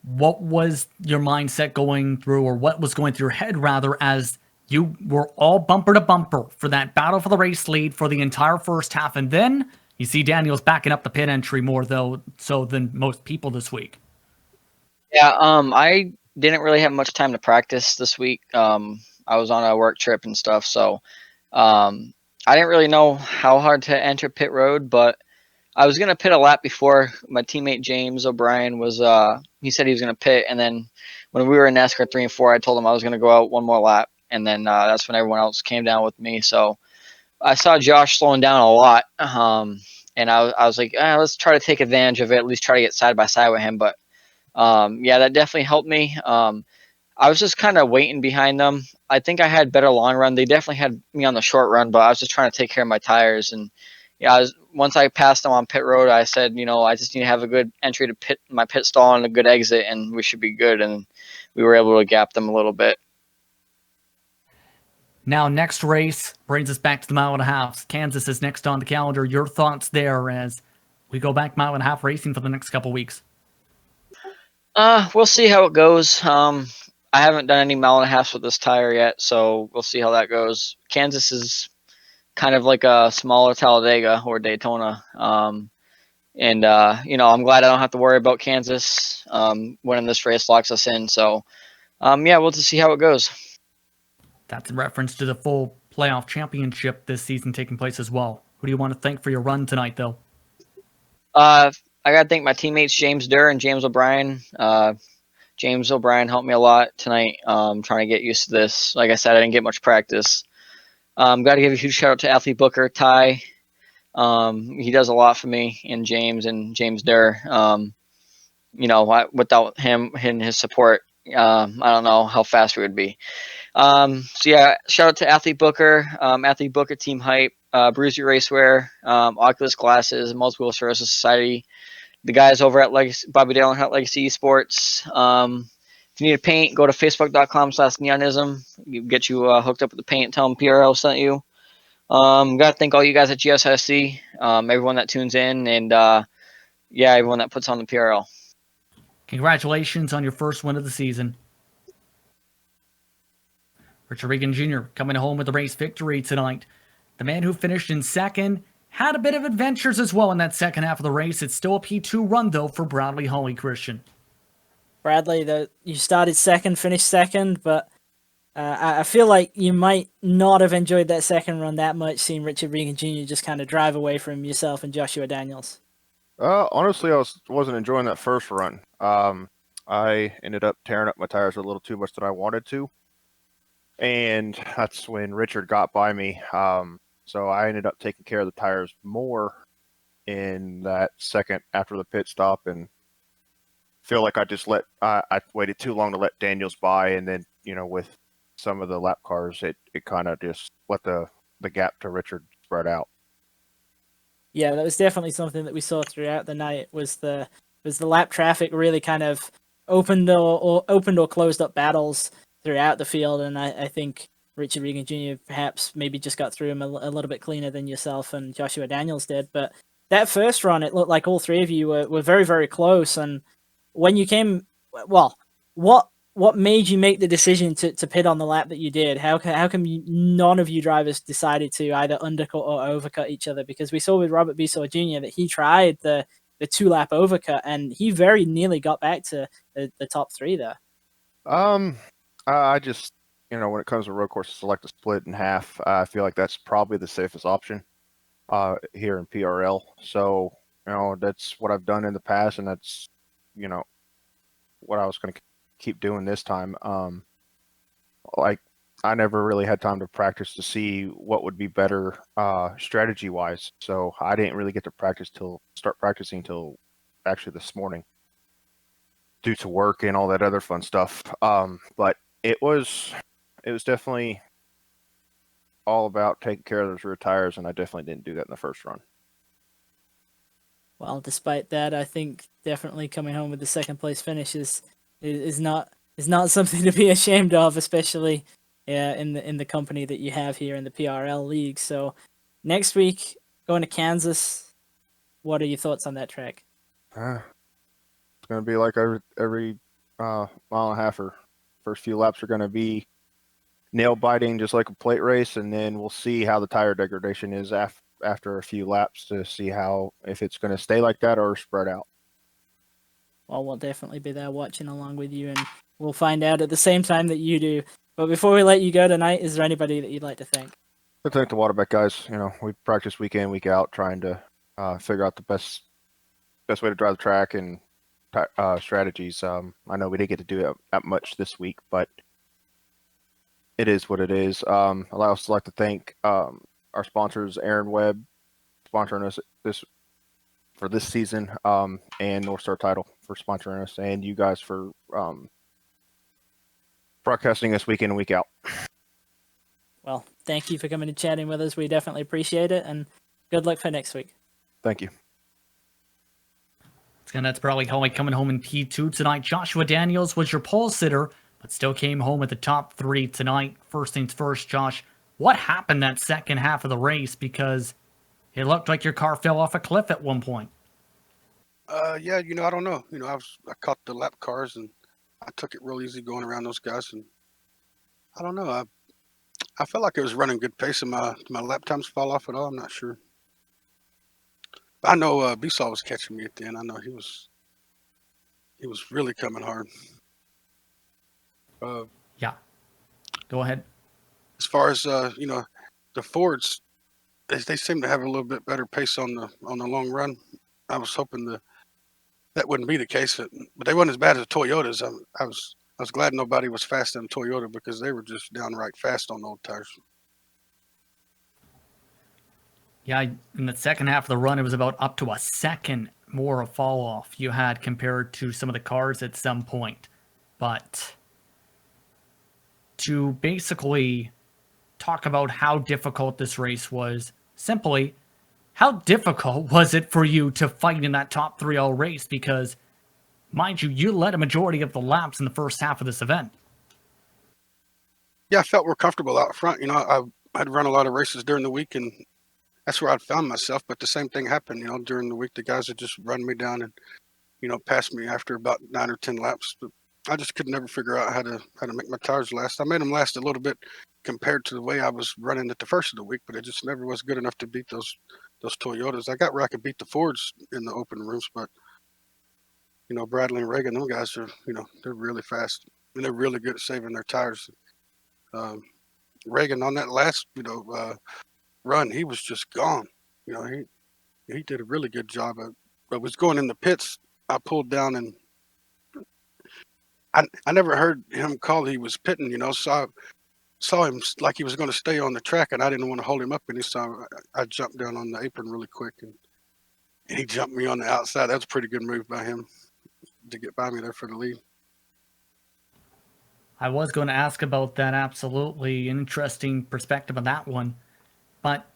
What was your mindset going through, or what was going through your head, rather, as you were all bumper to bumper for that battle for the race lead for the entire first half, and then you see Daniels backing up the pit entry more so than most people this week? Yeah, I didn't really have much time to practice this week. I was on a work trip and stuff, so I didn't really know how hard to enter pit road, but I was going to pit a lap before my teammate James O'Brien was, he said he was going to pit, and then when we were in NASCAR 3 and 4, I told him I was going to go out one more lap, and then that's when everyone else came down with me. So I saw Josh slowing down a lot, and I was like, let's try to take advantage of it, at least try to get side by side with him. But yeah, that definitely helped me. I was just kind of waiting behind them. I think I had better long run. They definitely had me on the short run, but I was just trying to take care of my tires. And yeah, once I passed them on pit road, I said, I just need to have a good entry to my pit stall and a good exit, and we should be good. And we were able to gap them a little bit. Now, next race brings us back to the mile and a half. Kansas is next on the calendar. Your thoughts there as we go back mile and a half racing for the next couple weeks? We'll see how it goes. I haven't done any mile and a half with this tire yet, so we'll see how that goes. Kansas is kind of like a smaller Talladega or Daytona. I'm glad I don't have to worry about Kansas winning this race locks us in. So, yeah, we'll just see how it goes. That's in reference to the full playoff championship this season taking place as well. Who do you want to thank for your run tonight, though? I got to thank my teammates, James Durr and James O'Brien. James O'Brien helped me a lot tonight, trying to get used to this. Like I said, I didn't get much practice. Got to give a huge shout out to Athlete Booker, Ty. He does a lot for me, and James Durr. Without him and his support, I don't know how fast we would be. So yeah, shout out to Athlete Booker, Team Hype, Bruiser Racewear, Oculus Glasses, Multiple Sclerosis Society, the guys over at Bobby Dale and Legacy eSports. If you need a paint, go to facebook.com/neonism. Get you hooked up with the paint. Tell them PRL sent you. Got to thank all you guys at GSRC, everyone that tunes in, and everyone that puts on the PRL. Congratulations on your first win of the season. Richard Reagan Jr. coming home with a race victory tonight. The man who finished in second had a bit of adventures as well in that second half of the race. It's still a P2 run, though, for Bradley Holly Christian. Bradley, you started second, finished second, but I feel like you might not have enjoyed that second run that much, seeing Richard Reagan Jr. just kind of drive away from yourself and Joshua Daniels. Honestly, I wasn't enjoying that first run. I ended up tearing up my tires a little too much than I wanted to. And that's when Richard got by me. So I ended up taking care of the tires more in that second after the pit stop, and feel like I waited too long to let Daniels by. And then, with some of the lap cars, it kind of just let the gap to Richard spread out. Yeah, that was definitely something that we saw throughout the night. Was the lap traffic really kind of opened or closed up battles throughout the field, and I think Richard Reagan Jr. perhaps maybe just got through him a little bit cleaner than yourself and Joshua Daniels did. But that first run, it looked like all three of you were very, very close. And when you came, well, what made you make the decision to pit on the lap that you did? How come none of you drivers decided to either undercut or overcut each other? Because we saw with Robert Bissoy Jr. that he tried the 2-lap overcut, and he very nearly got back to the top three there. I just, when it comes to road courses, select a split in half. I feel like that's probably the safest option here in PRL. So, that's what I've done in the past, and that's, what I was going to keep doing this time. Like, I never really had time to practice to see what would be better strategy wise. So I didn't really get to start practicing till actually this morning due to work and all that other fun stuff. But it was definitely all about taking care of those rear tires, and I definitely didn't do that in the first run. Well, despite that, I think definitely coming home with the second place finish is not something to be ashamed of, especially in the company that you have here in the PRL league. So next week, going to Kansas, what are your thoughts on that track? It's going to be like every mile and a half or first few laps are going to be nail biting, just like a plate race, and then we'll see how the tire degradation is after a few laps to see if it's going to stay like that or spread out. Well, we'll definitely be there watching along with you, and we'll find out at the same time that you do. But before we let you go tonight, is there anybody that you'd like to thank? I thank the Waterback guys. We practice week in, week out, trying to figure out the best way to drive the track and strategies. I know we didn't get to do it that much this week, but it is what it is. I'd also like to thank our sponsors, Aaron Webb, sponsoring us for this season, and North Star Title for sponsoring us, and you guys for broadcasting us week in and week out. Well, thank you for coming and chatting with us. We definitely appreciate it, and good luck for next week. Thank you. And that's probably how coming home in P2 tonight. Joshua Daniels was your pole sitter, but still came home at the top three tonight. First things first, Josh, what happened that second half of the race? Because it looked like your car fell off a cliff at one point. Yeah, I don't know. I caught the lap cars and I took it real easy going around those guys, and I don't know. I felt like it was running good pace, and my lap times fall off at all. I'm not sure. I know Bissaw was catching me at the end. I know he was really coming hard. Yeah. Go ahead. As far as the Fords, they seem to have a little bit better pace on the long run. I was hoping that wouldn't be the case, but they weren't as bad as the Toyotas. I was glad nobody was fast in Toyota because they were just downright fast on old tires. Yeah, in the second half of the run, it was about up to a second more of fall off you had compared to some of the cars at some point. But to basically talk about how difficult this race was, simply, how difficult was it for you to fight in that top 3-0 race? Because, mind you, you led a majority of the laps in the first half of this event. Yeah, I felt more comfortable out front. I'd run a lot of races during the week, and that's where I'd found myself. But the same thing happened, during the week. The guys would just run me down and, pass me after about 9 or 10 laps. But I just could never figure out how to make my tires last. I made them last a little bit compared to the way I was running at the first of the week, but it just never was good enough to beat those Toyotas. I got where I could beat the Fords in the open rooms, but Bradley and Reagan, them guys are, they're really fast and they're really good at saving their tires. Reagan on that last, run, he was just gone. He did a really good job. I was going in the pits. I pulled down and I never heard him call he was pitting, so I saw him like he was going to stay on the track, and I didn't want to hold him up any time. I jumped down on the apron really quick, and he jumped me on the outside. That was a pretty good move by him to get by me there for the lead. I was going to ask about that. Absolutely. An interesting perspective on that one. But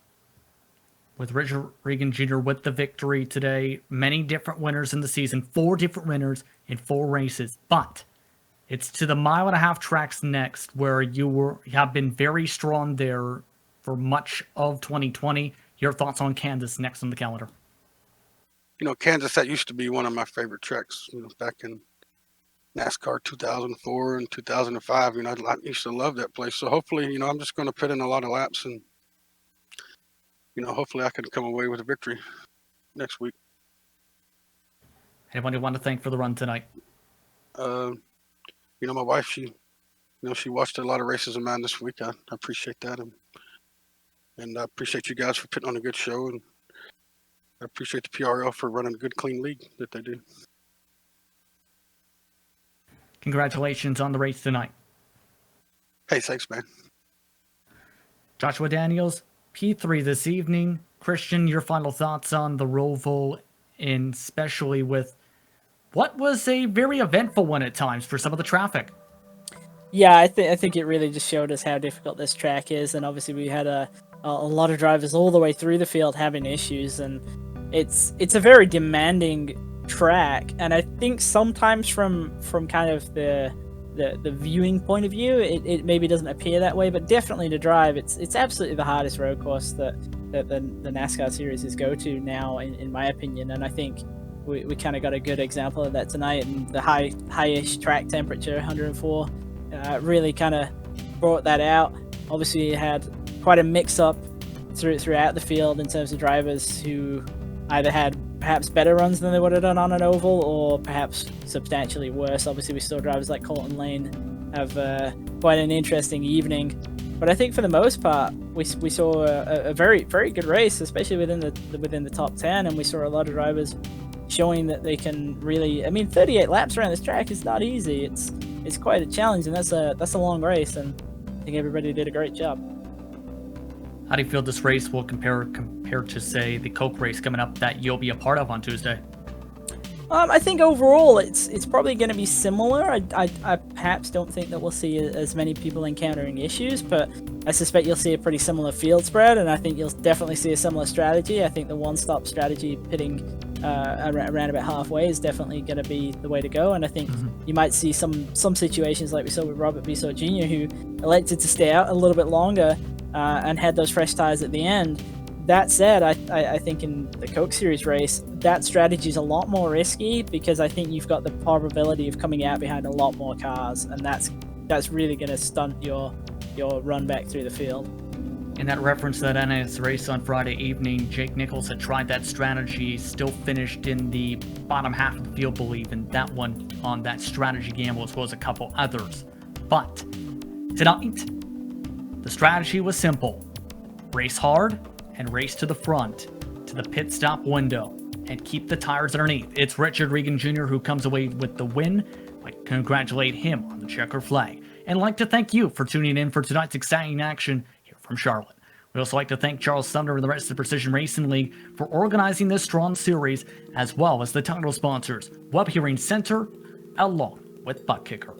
with Richard Reagan Jr. with the victory today. Many different winners in the season, 4 different winners in 4 races. But it's to the 1.5-mile tracks next, where you have been very strong there for much of 2020. Your thoughts on Kansas next on the calendar? Kansas, that used to be one of my favorite tracks, back in NASCAR 2004 and 2005. I used to love that place. So hopefully, I'm just going to put in a lot of laps, and hopefully I can come away with a victory next week. Anyone you want to thank for the run tonight? My wife, she watched a lot of races of mine this week. I appreciate that, and I appreciate you guys for putting on a good show, and I appreciate the PRL for running a good, clean league that they do. Congratulations on the race tonight. Hey, thanks, man. Joshua Daniels, P3 this evening. Christian, your final thoughts on the Roval, and especially with what was a very eventful one at times for some of the traffic. Yeah, I think it really just showed us how difficult this track is, and obviously we had a lot of drivers all the way through the field having issues, and it's a very demanding track, and I think sometimes from kind of the viewing point of view, it maybe doesn't appear that way, but definitely to drive, it's absolutely the hardest road course that the NASCAR series is go to now, in my opinion, and I think we kind of got a good example of that tonight, and the high-ish track temperature, 104, really kind of brought that out. Obviously, you had quite a mix-up throughout the field in terms of drivers who either had perhaps better runs than they would have done on an oval, or perhaps substantially worse. Obviously, we saw drivers like Colton Lane have quite an interesting evening. But I think for the most part, we saw a very, very good race, especially within the top 10, and we saw a lot of drivers showing that they can really. 38 laps around this track is not easy. It's quite a challenge, and that's a long race, and I think everybody did a great job. How do you feel this race will compare to, say, the Coke race coming up that you'll be a part of on Tuesday? I think overall it's probably going to be similar. I perhaps don't think that we'll see as many people encountering issues, but I suspect you'll see a pretty similar field spread, and I think you'll definitely see a similar strategy. I think the one-stop strategy, pitting around about halfway, is definitely going to be the way to go, and I think you might see some situations like we saw with Robert Bisot Jr., who elected to stay out a little bit longer and had those fresh tires at the end. That said, I think in the Coke Series race, that strategy is a lot more risky, because I think you've got the probability of coming out behind a lot more cars, and that's really going to stunt your run back through the field. In that reference to that NS race on Friday evening, Jake Nichols had tried that strategy, still finished in the bottom half of the field, believe, in that one on that strategy gamble, as well as a couple others. But tonight, the strategy was simple. Race hard and race to the front, to the pit stop window, and keep the tires underneath. It's Richard Reagan Jr. who comes away with the win. I congratulate him on the checker flag, and like to thank you for tuning in for tonight's exciting action here from Charlotte. We'd also like to thank Charles Sumner and the rest of the Precision Racing League for organizing this strong series, as well as the title sponsors, Web Hearing Center, along with ButtKicker.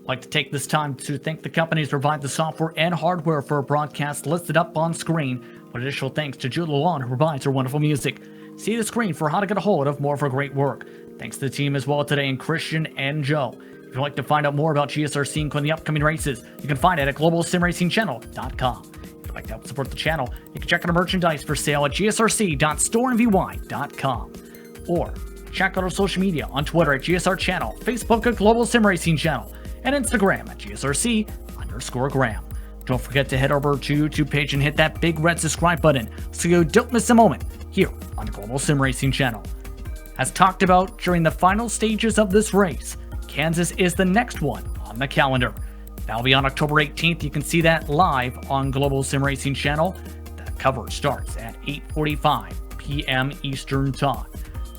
I'd like to take this time to thank the companies who provide the software and hardware for our broadcast listed up on screen, with additional thanks to Jude Lalonde, who provides our wonderful music. See the screen for how to get a hold of more of our great work. Thanks to the team as well today, and Christian and Joe. If you'd like to find out more about GSRC, including the upcoming races, you can find it at globalsimracingchannel.com. If you'd like to help support the channel, you can check out our merchandise for sale at gsrc.storemvy.com. Or check out our social media on Twitter at GSR Channel, Facebook at Global SimRacing Channel, and Instagram at GSRC_Graham. Don't forget to head over to YouTube page and hit that big red subscribe button so you don't miss a moment here on the Global Sim Racing Channel. As talked about during the final stages of this race, Kansas is the next one on the calendar. That'll be on October 18th. You can see that live on Global Sim Racing Channel. That coverage starts at 8:45 p.m. Eastern Time.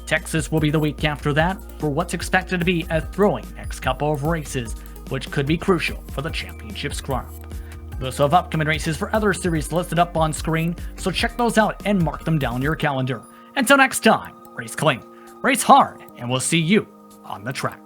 Texas will be the week after that for what's expected to be a thrilling next couple of races, which could be crucial for the championship scrap. We also have upcoming races for other series listed up on screen, so check those out and mark them down in your calendar. Until next time, race clean, race hard, and we'll see you on the track.